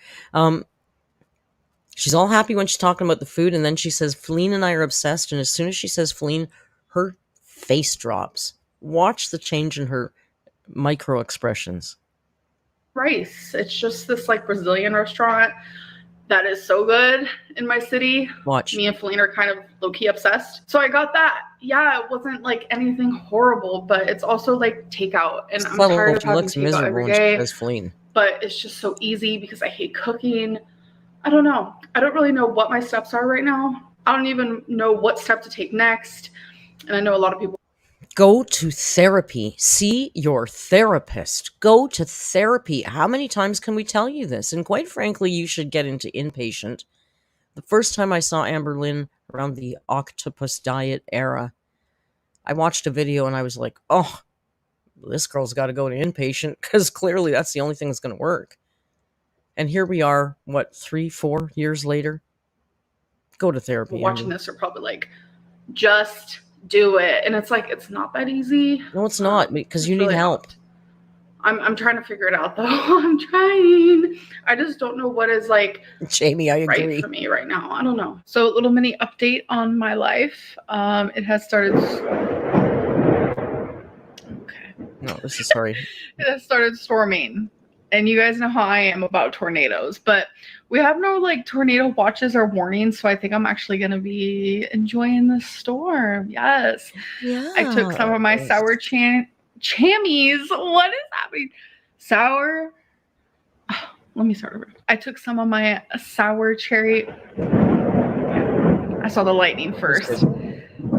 A: She's all happy when she's talking about the food, and then she says, Feline and I are obsessed, and as soon as she says Feline, her face drops. Watch the change in her micro expressions.
B: Rice. It's just this like Brazilian restaurant that is so good in my city.
A: Watch.
B: Me and Feline are kind of low-key obsessed. So I got that. Yeah, it wasn't like anything horrible, but it's also like takeout. And I'm tired of having takeout every day. But it's just so easy because I hate cooking. I don't know. I don't really know what my steps are right now. I don't even know what step to take next. And I know a lot of people.
A: Go to therapy. See your therapist. Go to therapy. How many times can we tell you this? And quite frankly, you should get into inpatient. The first time I saw AMBERLYNN around the octopus diet era, I watched a video and I was like, oh, this girl's got to go to inpatient because clearly that's the only thing that's going to work. And here we are, what, 3-4 years later? Go to therapy.
B: Watching this are probably like, just do it. And it's like, it's not that easy.
A: No, it's not, because you need help.
B: I'm trying to figure it out though. I'm trying. I just don't know what is like
A: Jamie, I agree.
B: Right for me right now. I don't know. So a little mini update on my life. It has started. Okay.
A: No, this is sorry.
B: It has started storming. And you guys know how I am about tornadoes, but we have no like tornado watches or warnings. So I think I'm actually going to be enjoying the storm. Yes. Yeah. I took some of my sour chamois. What is happening? Sour. Oh, let me start over. I took some of my sour cherry. I saw the lightning first.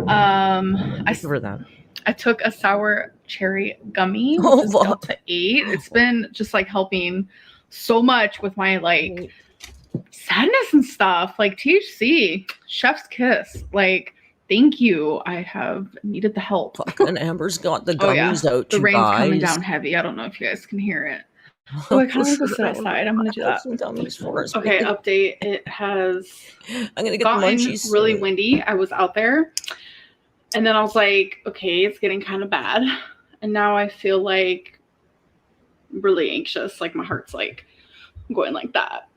B: I saw that. I took a sour cherry gummy, which is Delta 8. It's been just like helping so much with my like sadness and stuff. Like THC, chef's kiss. Like, thank you. I have needed the help.
A: And Amber's got the gummies out.
B: The rain's coming down heavy. I don't know if you guys can hear it. Oh, I kind of want to go sit outside. I'm gonna do that. Okay, update. It has gotten really windy. I was out there. And then I was like, okay, it's getting kind of bad. And now I feel like really anxious. Like my heart's like going like that.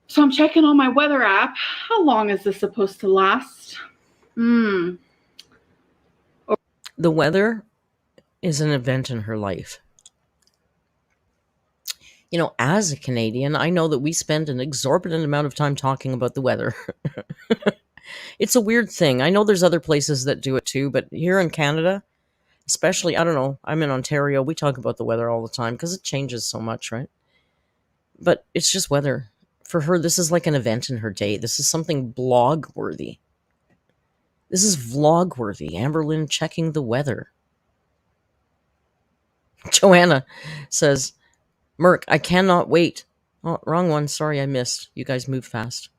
B: So I'm checking on my weather app. How long is this supposed to last?
A: The weather is an event in her life. You know, as a Canadian, I know that we spend an exorbitant amount of time talking about the weather. It's a weird thing. I know there's other places that do it too, but here in Canada, especially, I don't know, I'm in Ontario, we talk about the weather all the time because it changes so much, right? But it's just weather. For her, this is like an event in her day. This is something blog-worthy. This is vlog-worthy. AMBERLYNN checking the weather. Joanna says, Merc, I cannot wait. Oh, wrong one. Sorry, I missed. You guys move fast.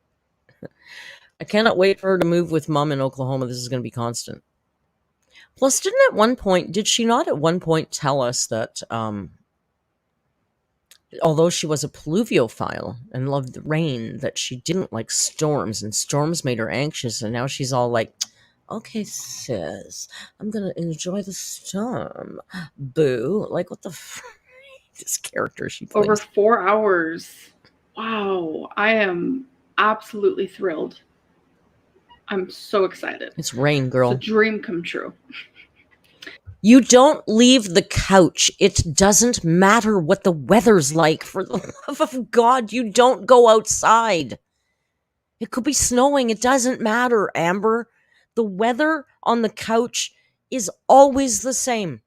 A: I cannot wait for her to move with Mom in Oklahoma. This is going to be constant. Plus, did she not at one point tell us that although she was a pluviophile and loved the rain, that she didn't like storms, and storms made her anxious, and now she's all like, okay, sis, I'm going to enjoy the storm. Boo. Like, what the this character she plays.
B: Over 4 hours. Wow. I am absolutely thrilled. I'm so excited.
A: It's rain, girl.
B: It's a dream come true.
A: You don't leave the couch. It doesn't matter what the weather's like. For the love of God, you don't go outside. It could be snowing. It doesn't matter, Amber. The weather on the couch is always the same.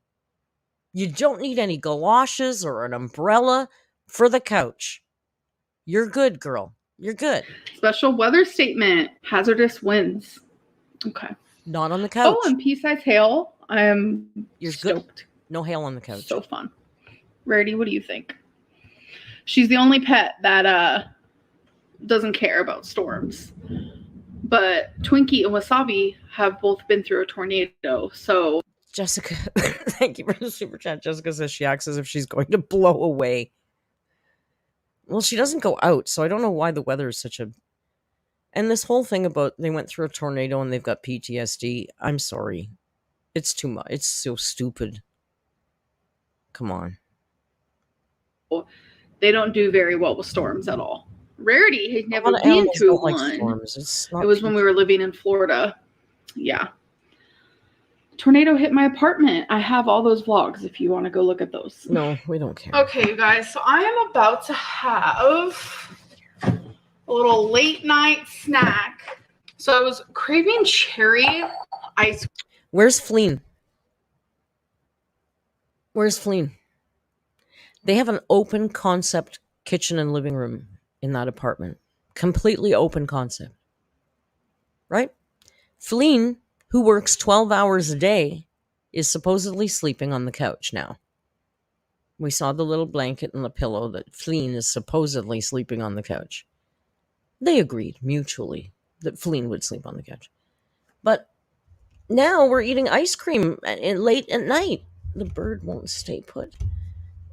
A: You don't need any galoshes or an umbrella for the couch. You're good, girl. You're good.
B: Special weather statement. Hazardous winds. Okay.
A: Not on the couch.
B: Oh, and pea-sized hail. I am stoked.
A: Good. No hail on the couch.
B: So fun. Rarity, what do you think? She's the only pet that doesn't care about storms. But Twinkie and Wasabi have both been through a tornado, so...
A: Jessica, thank you for the super chat. Jessica says she acts as if she's going to blow away. Well, she doesn't go out, so I don't know why the weather is such a... And this whole thing about they went through a tornado and they've got PTSD, I'm sorry. It's too much. It's so stupid. Come on.
B: They don't do very well with storms at all. Rarity has never been through one. Like storms. It was when we were living in Florida. Yeah. Tornado hit my apartment. I have all those vlogs if you want to go look at those.
A: No, we don't care.
B: Okay, you guys. So I am about to have a little late night snack. So I was craving cherry ice.
A: Where's Fleen? Where's Fleen? They have an open concept kitchen and living room in that apartment. Completely open concept. Right? Fleen, who works 12 hours a day, is supposedly sleeping on the couch now. We saw the little blanket and the pillow that Fleen is supposedly sleeping on the couch. They agreed mutually that Fleen would sleep on the couch. But now we're eating ice cream late at night. The bird won't stay put.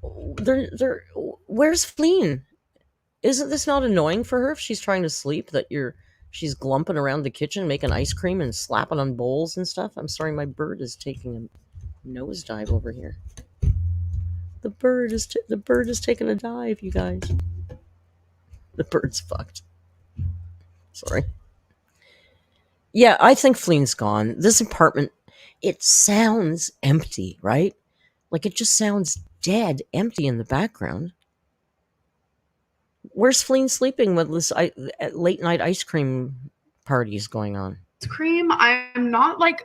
A: Where's Fleen? Isn't this not annoying for her if she's trying to sleep that she's glumping around the kitchen making ice cream and slapping on bowls and stuff? I'm sorry, my bird is taking a nosedive over here. The bird is taking a dive, you guys. The bird's fucked. Sorry. Yeah, I think Fleen's gone. This apartment, it sounds empty, right? Like it just sounds dead empty in the background. Where's Fleen sleeping with this late night ice cream parties going on?
B: Ice cream. I'm not like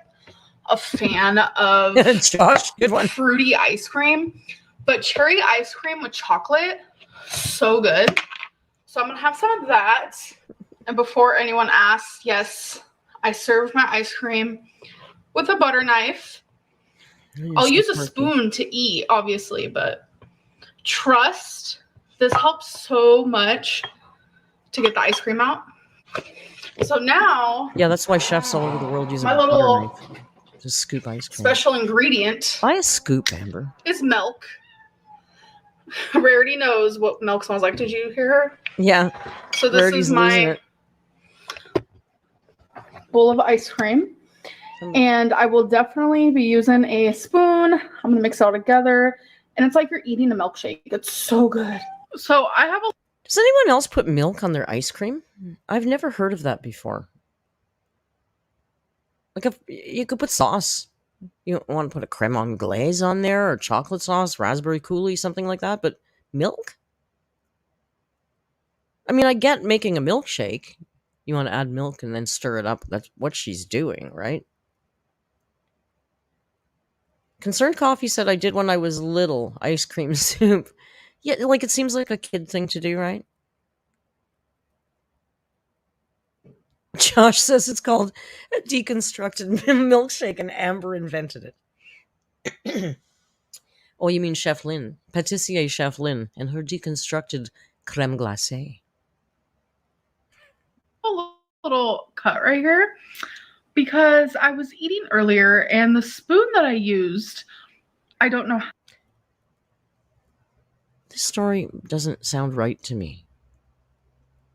B: a fan of
A: Josh, good one.
B: Fruity ice cream, but cherry ice cream with chocolate, so good. So I'm gonna have some of that. And before anyone asks, yes, I serve my ice cream with a butter knife. I'll use a spoon to eat, obviously, but trust, this helps so much to get the ice cream out. So now...
A: Yeah, that's why chefs all over the world use a
B: my
A: butter
B: little
A: knife to scoop ice cream.
B: Special ingredient.
A: Buy a scoop, Amber.
B: Is milk. Rarity knows what milk smells like. Did you hear her?
A: Yeah.
B: So this is my bowl of ice cream. And I will definitely be using a spoon. I'm going to mix it all together. And it's like you're eating a milkshake. It's so good. So I have a...
A: Does anyone else put milk on their ice cream? I've never heard of that before. Like if you could put sauce. You don't want to put a creme anglaise on there or chocolate sauce, raspberry coulis, something like that. But milk? I mean, I get making a milkshake. You want to add milk and then stir it up. That's what she's doing, right? Concerned Coffee said I did when I was little, ice cream soup. Yeah, like it seems like a kid thing to do, right? Josh says it's called a deconstructed milkshake and Amber invented it. Oh, you mean Chef Lynn, Patissier Chef Lynn, and her deconstructed creme glacée.
B: A little cut right here because I was eating earlier and the spoon that I used, I don't know.
A: This story doesn't sound right to me.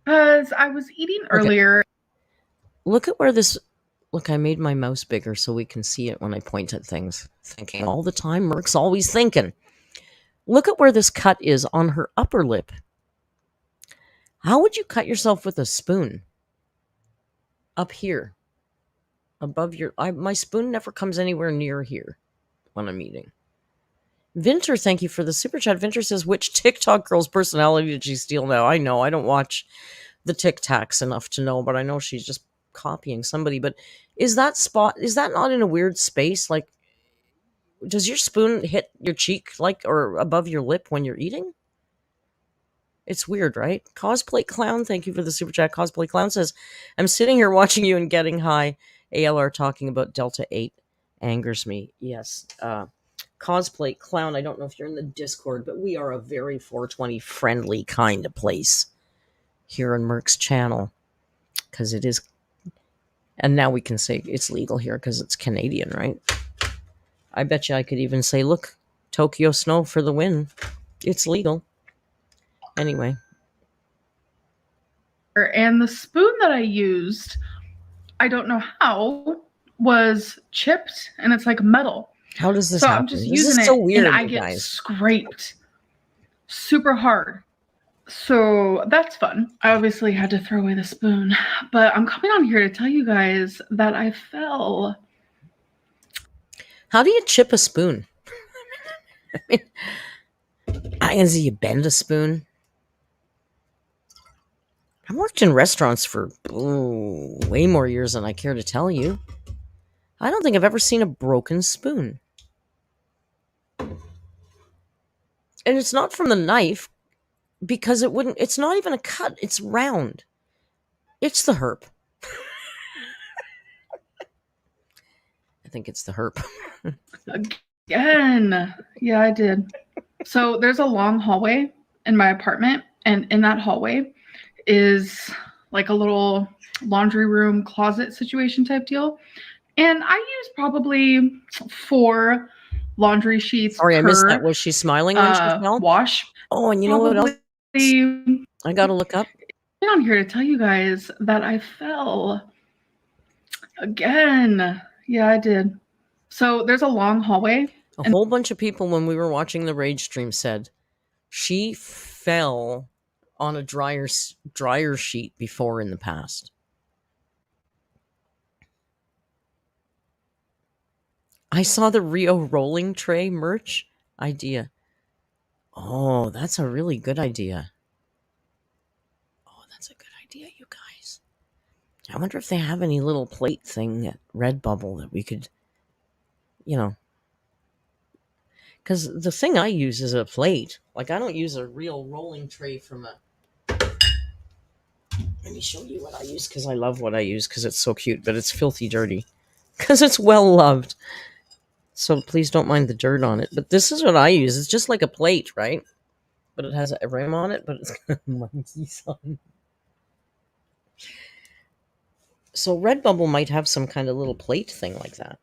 B: Because I was eating earlier.
A: Look at where this... Look, I made my mouse bigger so we can see it when I point at things. Thinking all the time. Merc's always thinking. Look at where this cut is on her upper lip. How would you cut yourself with a spoon? Up here. Above your... my spoon never comes anywhere near here when I'm eating. Vinter, thank you for the super chat. Vinter says, which TikTok girl's personality did she steal now? I know. I don't watch the TikToks enough to know, but I know she's just copying somebody. But is that not in a weird space? Like, does your spoon hit your cheek like or above your lip when you're eating? It's weird, right? Cosplay Clown, thank you for the super chat. Cosplay Clown says, I'm sitting here watching you and getting high. ALR talking about Delta 8 angers me. Yes. Cosplay Clown, I don't know if you're in the Discord, but we are a very 420 friendly kind of place here on Merc's channel. Because it is... And now we can say it's legal here because it's Canadian, right? I bet you I could even say, look, Tokyo Snow for the win. It's legal. Anyway.
B: And the spoon that I used, I don't know how, was chipped and it's like metal.
A: How does this happen?
B: I'm just
A: this
B: using
A: is so
B: it
A: weird,
B: and I get scraped super hard. So that's fun. I obviously had to throw away the spoon, but I'm coming on here to tell you guys that I fell.
A: How do you chip a spoon? I mean, you bend a spoon. I worked in restaurants for way more years than I care to tell you. I don't think I've ever seen a broken spoon. And it's not from the knife because it's not even a cut, it's round. It's the herp. I think it's the herp.
B: Again. Yeah, I did. So there's a long hallway in my apartment, and in that hallway is like a little laundry room closet situation type deal. And I use probably 4 laundry sheets
A: Sorry, I missed that.
B: per
A: Was she smiling when she fell?
B: wash.
A: Oh, and you know what else?
B: Probably.
A: I gotta look up.
B: I'm here to tell you guys that I fell again. Yeah, I did. So there's a long hallway.
A: A whole bunch of people when we were watching the Rage stream said she fell on a dryer sheet before in the past. I saw the Rio rolling tray merch idea. Oh, that's a really good idea. Oh, that's a good idea, you guys. I wonder if they have any little plate thing at RedBubble that we could, because the thing I use is a plate. Like, I don't use a real rolling tray from a... Let me show you what I use, because I love what I use, because it's so cute, but it's filthy dirty. Because it's well loved. So please don't mind the dirt on it. But this is what I use. It's just like a plate, right? But it has a rim on it, but it's got monkeys on. So RedBubble might have some kind of little plate thing like that.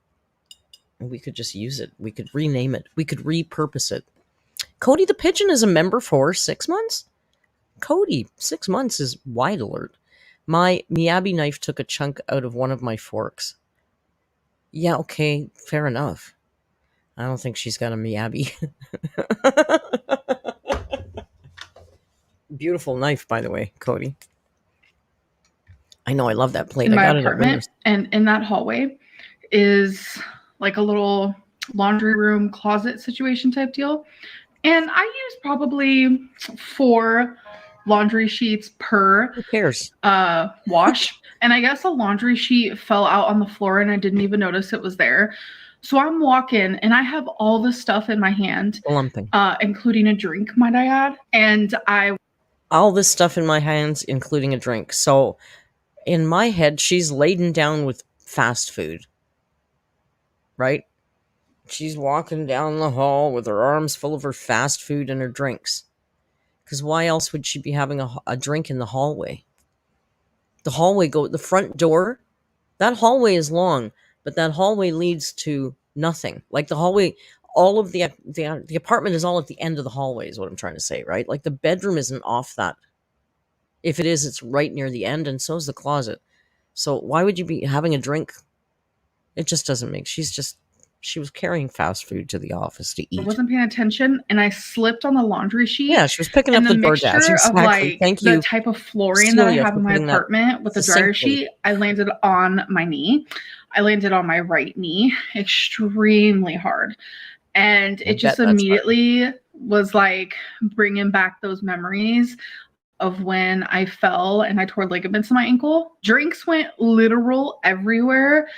A: And we could just use it. We could rename it. We could repurpose it. Cody the Pigeon is a member for 6 months? Cody, 6 months is wide alert. My Miyabi knife took a chunk out of one of my forks. Yeah, okay, fair enough. I don't think she's got a Miyabi. Beautiful knife, by the way, Cody. I know, I love that plate.
B: In
A: I
B: my
A: got
B: apartment, and in that hallway is like a little laundry room closet situation type deal. And I use probably 4 laundry sheets per
A: Who cares?
B: wash. And I guess a laundry sheet fell out on the floor and I didn't even notice it was there. So I'm walking and I have all this stuff in my hand,
A: Lumping.
B: including a drink, might I add. And
A: all this stuff in my hands, including a drink. So in my head, she's laden down with fast food. Right? She's walking down the hall with her arms full of her fast food and her drinks. Because why else would she be having a drink in the hallway? The front door, that hallway is long, but that hallway leads to nothing. Like the hallway, all of the apartment is all at the end of the hallway is what I'm trying to say, right? Like the bedroom isn't off that. If it is, it's right near the end, and so is the closet. So why would you be having a drink? It just doesn't make... She was carrying fast food to the office to eat.
B: I wasn't paying attention and I slipped on the laundry sheet.
A: Yeah, she was picking up the DoorDash.
B: Of like
A: Thank you,
B: the type of flooring that I
A: Celia,
B: have in my apartment with the dryer sheet, I landed on my knee. I landed on my right knee extremely hard. And it just immediately was like bringing back those memories of when I fell and I tore ligaments in my ankle. Drinks went literal everywhere.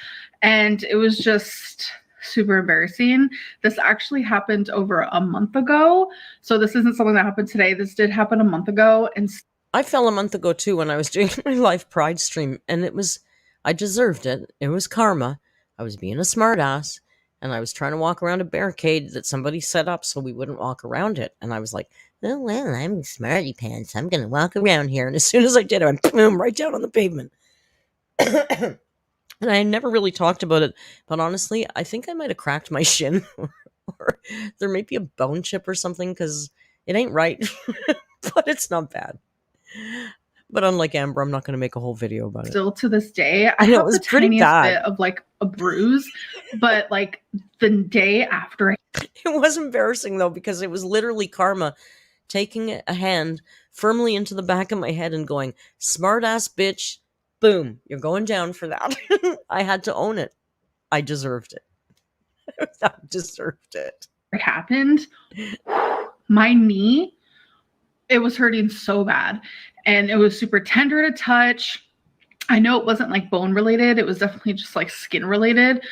B: And it was just super embarrassing. This actually happened over a month ago. So this isn't something that happened today. This did happen a month ago. And
A: I fell a month ago too when I was doing my Life Pride stream. And I deserved it. It was karma. I was being a smartass. And I was trying to walk around a barricade that somebody set up so we wouldn't walk around it. And I was like, oh, well, I'm smarty pants. I'm going to walk around here. And as soon as I did, I went boom, right down on the pavement. And I had never really talked about it, but honestly, I think I might have cracked my shin, or there might be a bone chip or something, because it ain't right, but it's not bad. But unlike Amber, I'm not going to make a whole video about it.
B: Still to this day, I know it was pretty bad. Bit of like a bruise, but like the day after,
A: it was embarrassing though, because it was literally karma taking a hand firmly into the back of my head and going, "Smart ass bitch." Boom, you're going down for that. I had to own it. I deserved it. I deserved it.
B: It happened. My knee, it was hurting so bad. and it was super tender to touch. I know it wasn't like bone related. It was definitely just like skin related.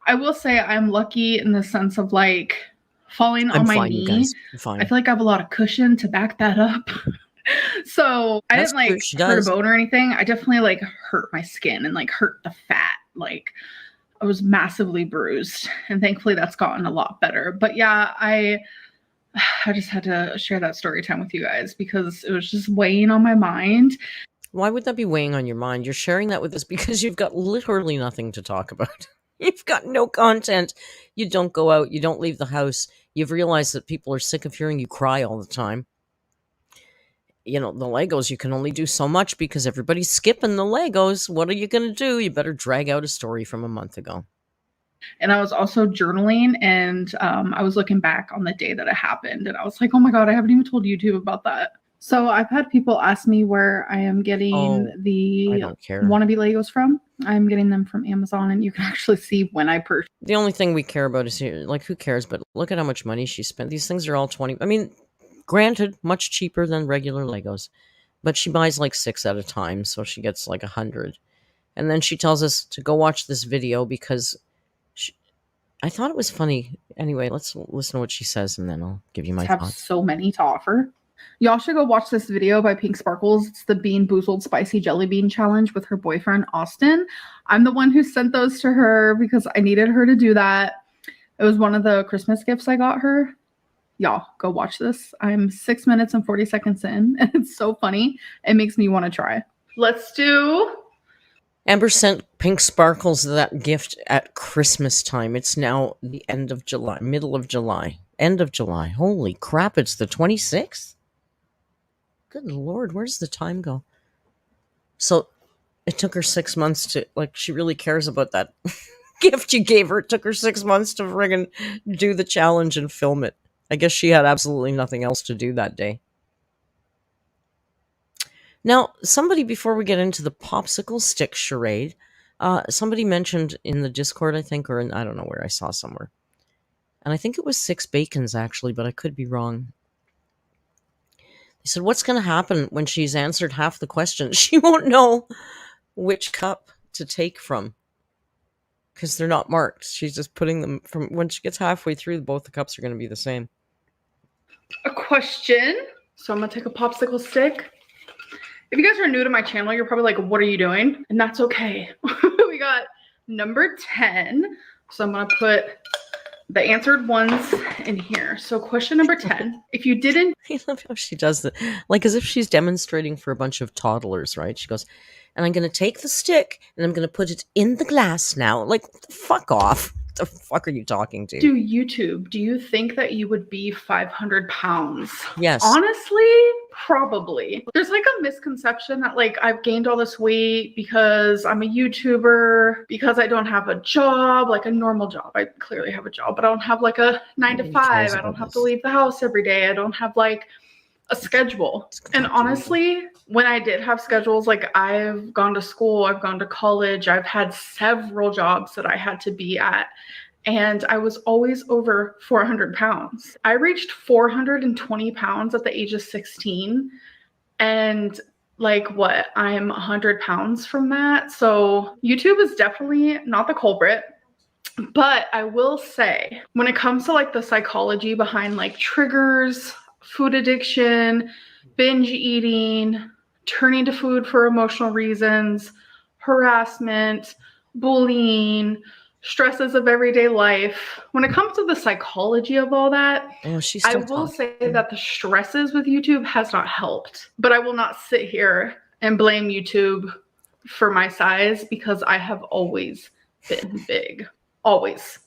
B: I will say I'm lucky in the sense of like falling on my knee.
A: You guys. I'm fine.
B: I feel like I have a lot of cushion to back that up. So I didn't like hurt a bone or anything. I definitely like hurt my skin and like hurt the fat. Like I was massively bruised, and thankfully that's gotten a lot better. But yeah, I just had to share that story time with you guys because it was just weighing on my mind.
A: Why would that be weighing on your mind? You're sharing that with us because you've got literally nothing to talk about. You've got no content. You don't go out. You don't leave the house. You've realized that people are sick of hearing you cry all the time. You know, the Legos, you can only do so much because everybody's skipping the Legos. What are you going to do? You better drag out a story from a month ago.
B: And I was also journaling, and I was looking back on the day that it happened, and I was like, oh my God, I haven't even told YouTube about that. So I've had people ask me where I am getting the wannabe Legos from. I'm getting them from Amazon, and you can actually see when I purchased.
A: The only thing we care about is here, like, who cares? But look at how much money she spent. These things are all 20. I mean, granted, much cheaper than regular Legos, but she buys like 6 at a time, so she gets like 100. And then she tells us to go watch this video because I thought it was funny. Anyway, let's listen to what she says, and then I'll give you my thoughts.
B: So many to offer. Y'all should go watch this video by Pink Sparkles. It's the Bean Boozled Spicy Jelly Bean Challenge with her boyfriend, Austin. I'm the one who sent those to her because I needed her to do that. It was one of the Christmas gifts I got her. Y'all, go watch this. I'm 6 minutes and 40 seconds in, and it's so funny. It makes me want to try. Let's do...
A: Amber sent Pink Sparkles that gift at Christmas time. It's now the end of July, middle of July, end of July. Holy crap, it's the 26th? Good Lord, where does the time go? So it took her 6 months to, like, she really cares about that gift you gave her. It took her 6 months to friggin' do the challenge and film it. I guess she had absolutely nothing else to do that day. Now, somebody, before we get into the popsicle stick charade, somebody mentioned in the Discord, I think, or I don't know where I saw somewhere. And I think it was 6 bacons, actually, but I could be wrong. They said, what's going to happen when she's answered half the questions? She won't know which cup to take from because they're not marked. She's just putting them from when she gets halfway through, both the cups are going to be the same.
B: A question. So I'm going to take a popsicle stick. If you guys are new to my channel, you're probably like, what are you doing? And that's okay. We got number 10. So I'm going to put the answered ones in here. So question number 10. If you didn't...
A: I love how she does that. Like as if she's demonstrating for a bunch of toddlers, right? She goes, and I'm going to take the stick and I'm going to put it in the glass now. Like, fuck off. The fuck are you talking to?
B: Do YouTube, do you think that you would be 500 pounds?
A: Yes.
B: Honestly, probably. There's like a misconception that like I've gained all this weight because I'm a YouTuber, because I don't have a job, like a normal job. I clearly have a job, but I don't have like a 9 to 5. I don't have to leave the house every day. I don't have like a schedule. And honestly, when I did have schedules, like I've gone to school, I've gone to college, I've had several jobs that I had to be at, and I was always over 400 pounds. I reached 420 pounds at the age of 16, and like what, I'm 100 pounds from that. So YouTube is definitely not the culprit. But I will say, when it comes to like the psychology behind like triggers, food addiction, binge eating, turning to food for emotional reasons, harassment, bullying, stresses of everyday life. When it comes to the psychology of all that, I will say that the stresses with YouTube has not helped. But I will not sit here and blame YouTube for my size because I have always been big. Always.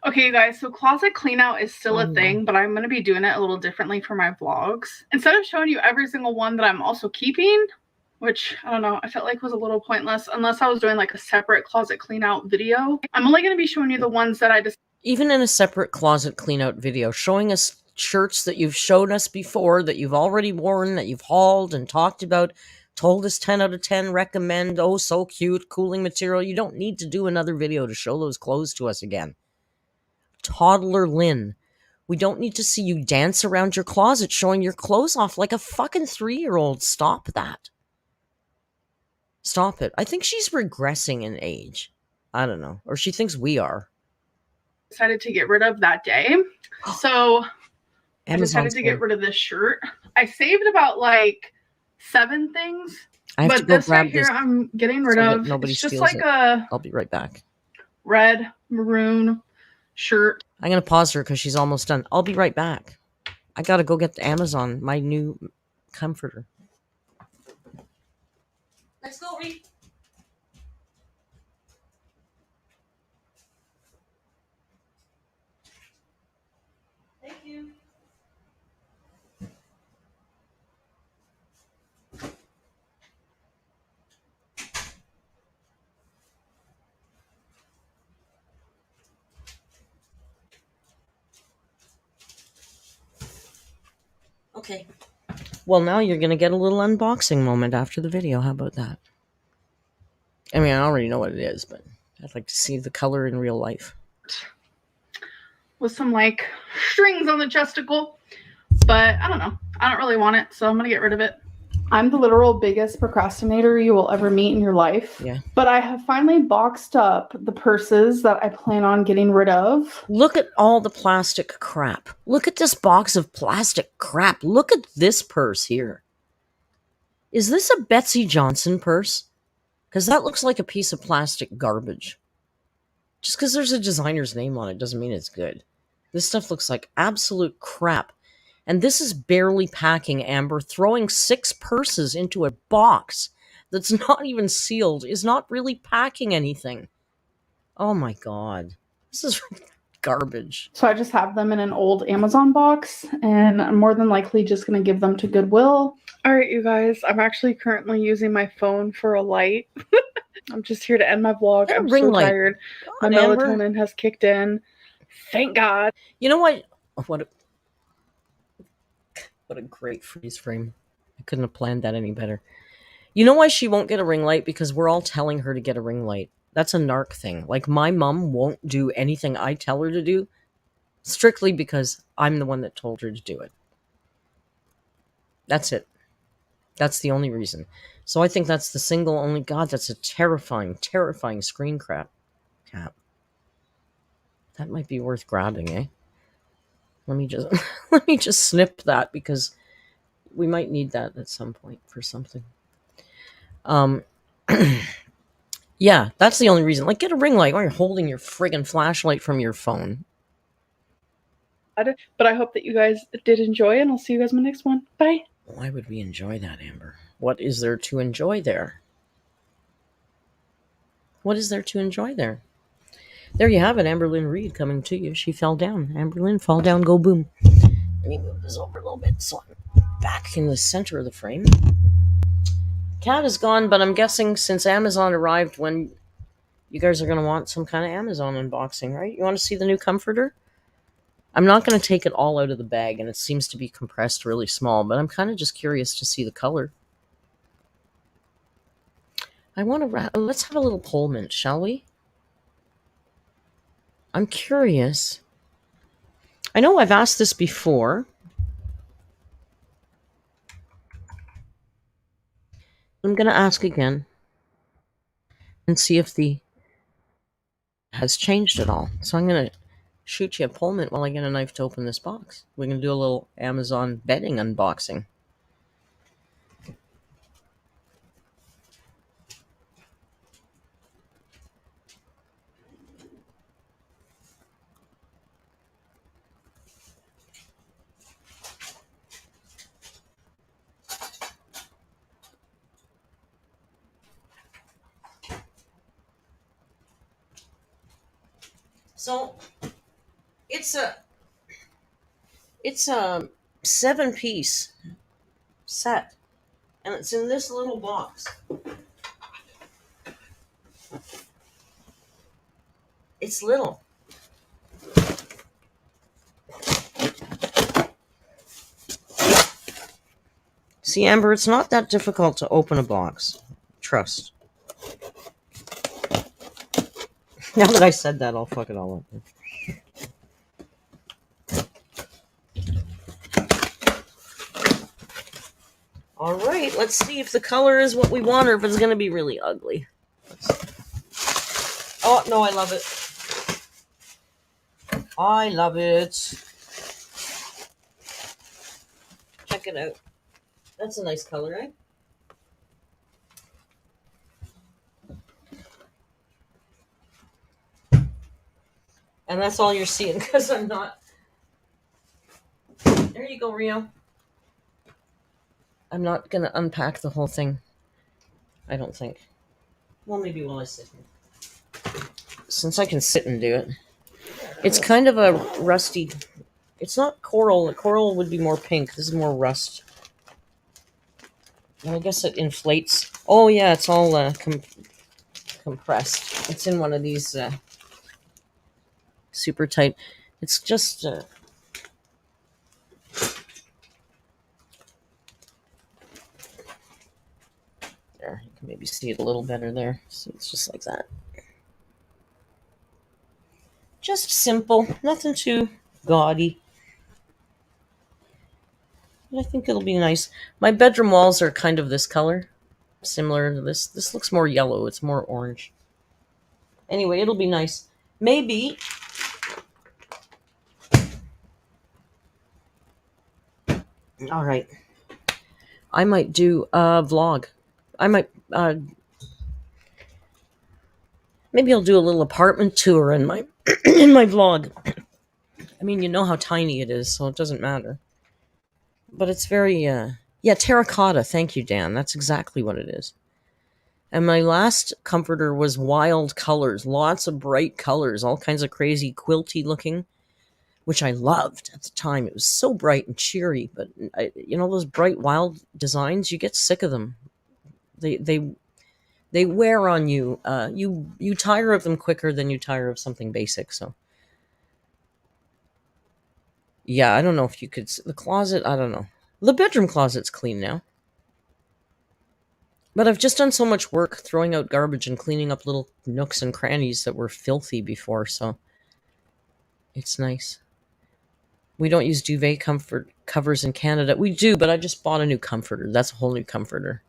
B: Okay, you guys, so closet clean out is still a thing, but I'm going to be doing it a little differently for my vlogs. Instead of showing you every single one that I'm also keeping, which I don't know, I felt like was a little pointless unless I was doing like a separate closet clean out video. I'm only going to be showing you the ones that I just...
A: Even in a separate closet clean out video, showing us shirts that you've shown us before, that you've already worn, that you've hauled and talked about, told us 10 out of 10, recommend, oh, so cute, cooling material. You don't need to do another video to show those clothes to us again. Toddler Lynn We don't need to see you dance around your closet showing your clothes off like a fucking 3-year-old. Stop that. Stop it. I think she's regressing in age. I don't know. Or she thinks we are.
B: Decided to get rid of that day. So I decided
A: Amazon's
B: to get rid of this shirt. I saved about like 7 things.
A: I have to
B: But
A: go
B: this right
A: grab
B: here,
A: this
B: I'm getting rid
A: so that
B: of.
A: nobody
B: It's just
A: steals
B: like
A: it.
B: a
A: I'll be right back.
B: red maroon shirt.
A: I'm going to pause her because she's almost done. I'll be right back. I got to go get the Amazon, my new comforter. Let's go, Reed. Thank you. Okay. Well, now you're going to get a little unboxing moment after the video. How about that? I mean, I already know what it is, but I'd like to see the color in real life.
B: With some like strings on the chesticle. But I don't know. I don't really want it, so I'm going to get rid of it. I'm the literal biggest procrastinator you will ever meet in your life.
A: Yeah.
B: But I have finally boxed up the purses that I plan on getting rid of.
A: Look at all the plastic crap. Look at this box of plastic crap. Look at this purse here. Is this a Betsy Johnson purse? Because that looks like a piece of plastic garbage. Just because there's a designer's name on it doesn't mean it's good. This stuff looks like absolute crap. And this is barely packing, Amber. Throwing 6 purses into a box that's not even sealed is not really packing anything. Oh my god. This is garbage.
B: So I just have them in an old Amazon box, and I'm more than likely just going to give them to Goodwill. All right, you guys. I'm actually currently using my phone for a light. I'm just here to end my vlog. I'm so tired. My melatonin has kicked in. Thank God.
A: You know what? What a great freeze frame. I couldn't have planned that any better. You know why she won't get a ring light? Because we're all telling her to get a ring light. That's a narc thing. Like, my mom won't do anything I tell her to do strictly because I'm the one that told her to do it. That's it. That's the only reason. So I think that's the single only... God, that's a terrifying, terrifying screen cap. That might be worth grabbing, eh? Let me just snip that because we might need that at some point for something. Yeah, that's the only reason. Like, get a ring light while you're holding your friggin' flashlight from your phone.
B: But I hope that you guys did enjoy, and I'll see you guys in my next one. Bye.
A: Why would we enjoy that, Amber? What is there to enjoy there? What is there to enjoy there? There you have it, Amberlynn Reed coming to you. She fell down. Amberlynn, fall down, go boom. Let me move this over a little bit so I'm back in the center of the frame. Cat is gone, but I'm guessing since Amazon arrived, when you guys are going to want some kind of Amazon unboxing, right? You want to see the new comforter? I'm not going to take it all out of the bag, and it seems to be compressed really small, but I'm kind of just curious to see the color. I want to... Let's have a little poll mint, shall we? I'm curious. I know I've asked this before. I'm going to ask again and see if the has changed at all. So I'm going to shoot you a poll mint while I get a knife to open this box. We're going to do a little Amazon bedding unboxing. So it's a 7-piece set, and it's in this little box. It's little. See, Amber, it's not that difficult to open a box. Trust. Now that I said that, I'll fuck it all up. All right, let's see if the color is what we want or if it's going to be really ugly. Oh, no, I love it. I love it. Check it out. That's a nice color, eh? And that's all you're seeing because I'm not. There you go, Rio. I'm not going to unpack the whole thing. I don't think. Well, maybe while I sit here. Since I can sit and do it. It's kind of a rusty. It's not coral. Coral would be more pink. This is more rust. And I guess it inflates. Oh, yeah, it's all compressed. It's in one of these super tight. It's just. There, you can maybe see it a little better there. So it's just like that. Just simple. Nothing too gaudy. I think it'll be nice. My bedroom walls are kind of this color, similar to this. This looks more yellow. It's more orange. Anyway, it'll be nice. Maybe. All right. I might do a vlog. I might. Maybe I'll do a little apartment tour in my in my vlog. I mean, you know how tiny it is, so it doesn't matter. But it's very. Yeah, terracotta. Thank you, Dan. That's exactly what it is. And my last comforter was wild colors, lots of bright colors, all kinds of crazy quilty looking, which I loved at the time. It was so bright and cheery, but those bright wild designs, you get sick of them. They wear on you. You tire of them quicker than you tire of something basic. So yeah, I don't know if you could. The closet, I don't know. The bedroom closet's clean now. But I've just done so much work throwing out garbage and cleaning up little nooks and crannies that were filthy before, so it's nice. We don't use duvet comfort covers in Canada. We do, but I just bought a new comforter. That's a whole new comforter.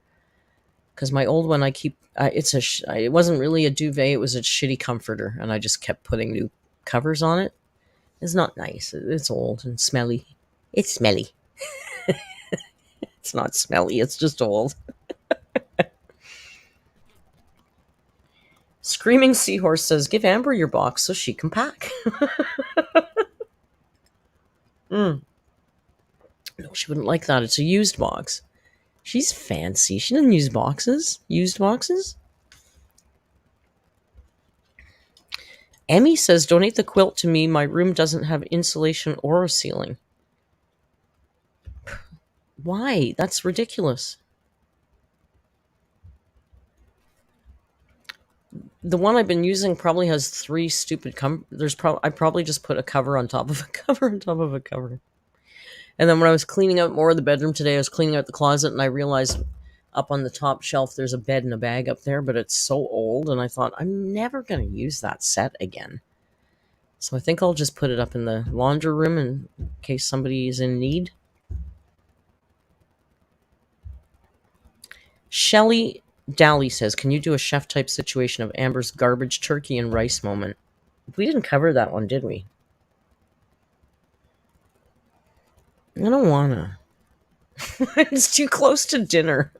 A: Because my old one, I keep it wasn't really a duvet. It was a shitty comforter, and I just kept putting new covers on it. It's not nice. It's old and smelly. It's smelly. It's not smelly. It's just old. Screaming Seahorse says, give Amber your box so she can pack. No, she wouldn't like that. It's a used box. She's fancy. She doesn't use boxes. Used boxes. Emmy says, donate the quilt to me. My room doesn't have insulation or a ceiling. Why? That's ridiculous. The one I've been using probably has 3 stupid I probably just put a cover on top of a cover on top of a cover. And then when I was cleaning out more of the bedroom today, I was cleaning out the closet and I realized up on the top shelf there's a bed and a bag up there, but it's so old, and I thought I'm never going to use that set again. So I think I'll just put it up in the laundry room in case somebody is in need. Shelly Dally says, can you do a chef type situation of Amber's garbage turkey and rice moment? We didn't cover that one, did we? I don't wanna. It's too close to dinner.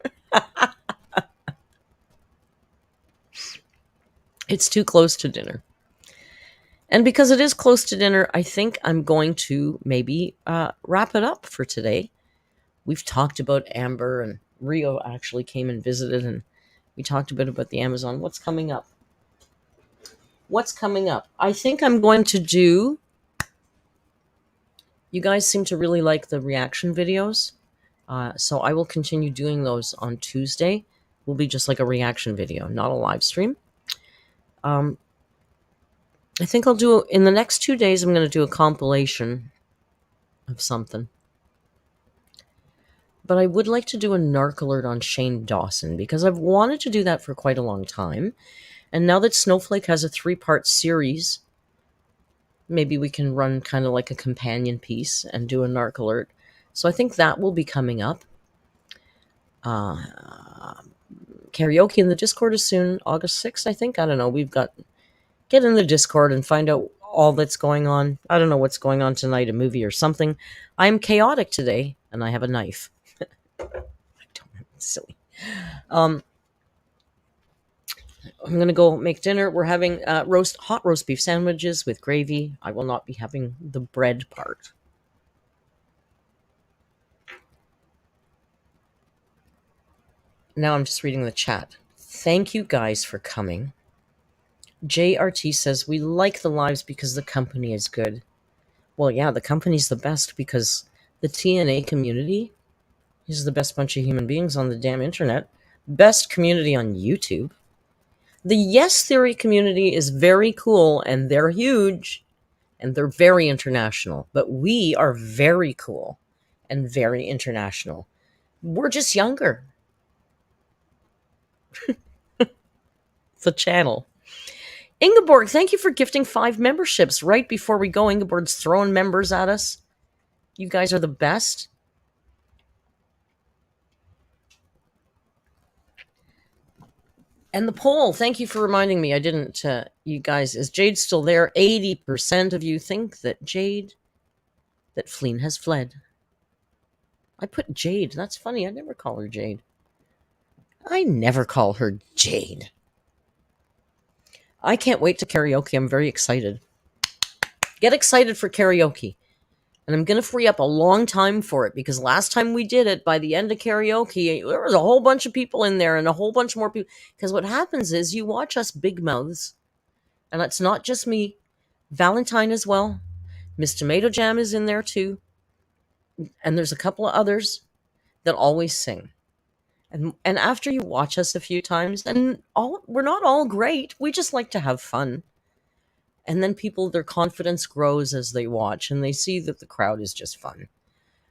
A: It's too close to dinner. And because it is close to dinner, I think I'm going to maybe wrap it up for today. We've talked about Amber, and Rio actually came and visited, and we talked a bit about the Amazon. What's coming up? What's coming up? I think I'm going to do... You guys seem to really like the reaction videos. So I will continue doing those on Tuesday. Will be just like a reaction video, not a live stream. I think I'll do... In the next 2 days, I'm going to do a compilation of something. But I would like to do a narc alert on Shane Dawson, because I've wanted to do that for quite a long time. And now that Snowflake has a 3-part series, maybe we can run kind of like a companion piece and do a narc alert. So I think that will be coming up. Karaoke in the Discord is soon, August 6th, I think. I don't know. Get in the Discord and find out all that's going on. I don't know what's going on tonight, a movie or something. I am chaotic today, and I have a knife. I don't know. It's silly. I'm gonna go make dinner. We're having hot roast beef sandwiches with gravy. I will not be having the bread part. Now I'm just reading the chat. Thank you guys for coming. JRT says we like the lives because the company is good. Well, yeah, the company's the best because the TNA community is the best bunch of human beings on the damn internet. Best community on YouTube. The Yes Theory community is very cool and they're huge and they're very international. But we are very cool and very international. We're just younger. The channel. Ingeborg, thank you for gifting 5 memberships right before we go. Ingeborg's throwing members at us. You guys are the best. And the poll, thank you for reminding me. I didn't, you guys, is Jade still there? 80% of you think that Fleen has fled. I put Jade. That's funny. I never call her Jade. I never call her Jade. I can't wait to karaoke. I'm very excited. Get excited for karaoke. And I'm going to free up a long time for it because last time we did it, by the end of karaoke, there was a whole bunch of people in there and a whole bunch more people. Because what happens is you watch us big mouths, and it's not just me. Valentine as well. Miss Tomato Jam is in there too. And there's a couple of others that always sing. And after you watch us a few times, and we're not all great, we just like to have fun. And then their confidence grows as they watch, and they see that the crowd is just fun.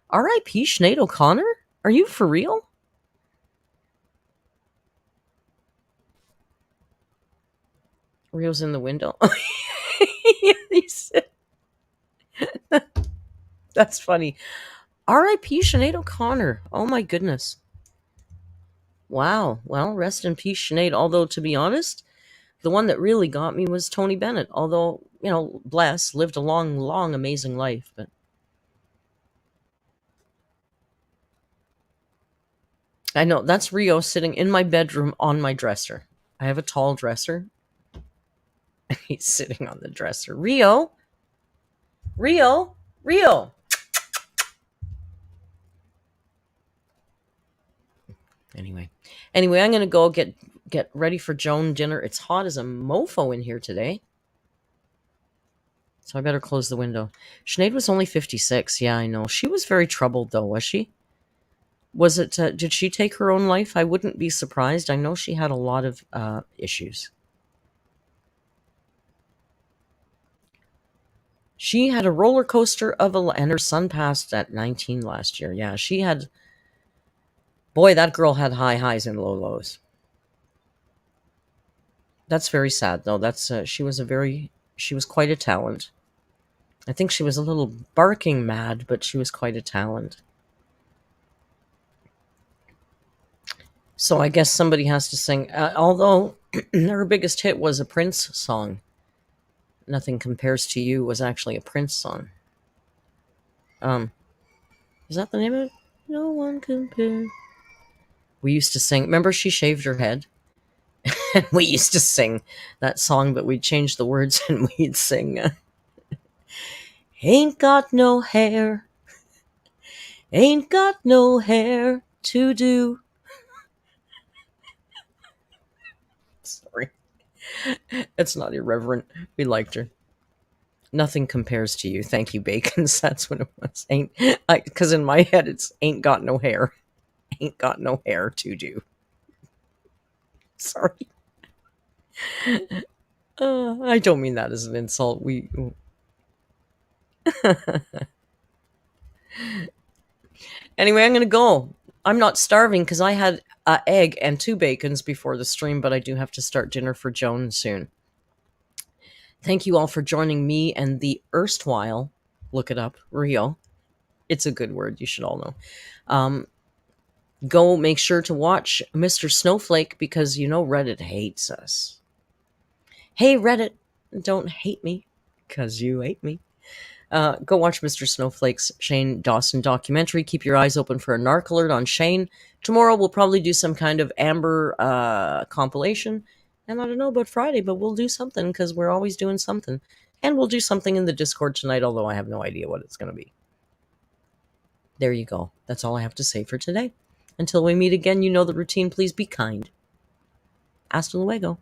A: R.I.P. Sinead O'Connor? Are you for real? Rio's in the window. That's funny. R.I.P. Sinead O'Connor. Oh my goodness. Wow. Well, rest in peace, Sinead. Although, to be honest, the one that really got me was Tony Bennett. Although, bless, lived a long, long, amazing life. But I know, that's Rio sitting in my bedroom on my dresser. I have a tall dresser. He's sitting on the dresser. Rio? Rio? Rio! Anyway, I'm going to go get ready for Joan dinner. It's hot as a mofo in here today. So I better close the window. Sinead was only 56. Yeah, I know. She was very troubled, though, was she? Was it, did she take her own life? I wouldn't be surprised. I know she had a lot of issues. She had a roller coaster and her son passed at 19 last year. Yeah, boy, that girl had high highs and low lows. That's very sad, though. She was quite a talent. I think she was a little barking mad, but she was quite a talent. So I guess somebody has to sing. Although her biggest hit was a Prince song. Nothing Compares to You was actually a Prince song. Is that the name of it? No one compares. We used to sing. Remember, she shaved her head? And we used to sing that song, but we'd change the words and we'd sing, ain't got no hair. Ain't got no hair to do. Sorry. It's not irreverent. We liked her. Nothing Compares to You. Thank you, Bacons. That's what it was. Because in my head it's ain't got no hair. Ain't got no hair to do. Sorry. I don't mean that as an insult. Anyway, I'm going to go. I'm not starving because I had an egg and 2 bacons before the stream, but I do have to start dinner for Joan soon. Thank you all for joining me and the erstwhile, look it up, Rio. It's a good word. You should all know. Go make sure to watch Mr. Snowflake because you know Reddit hates us. Hey, Reddit, don't hate me because you hate me. Go watch Mr. Snowflake's Shane Dawson documentary. Keep your eyes open for a narc alert on Shane. Tomorrow we'll probably do some kind of Amber compilation. And I don't know about Friday, but we'll do something because we're always doing something. And we'll do something in the Discord tonight, although I have no idea what it's going to be. There you go. That's all I have to say for today. Until we meet again, you know the routine. Please be kind. Hasta luego.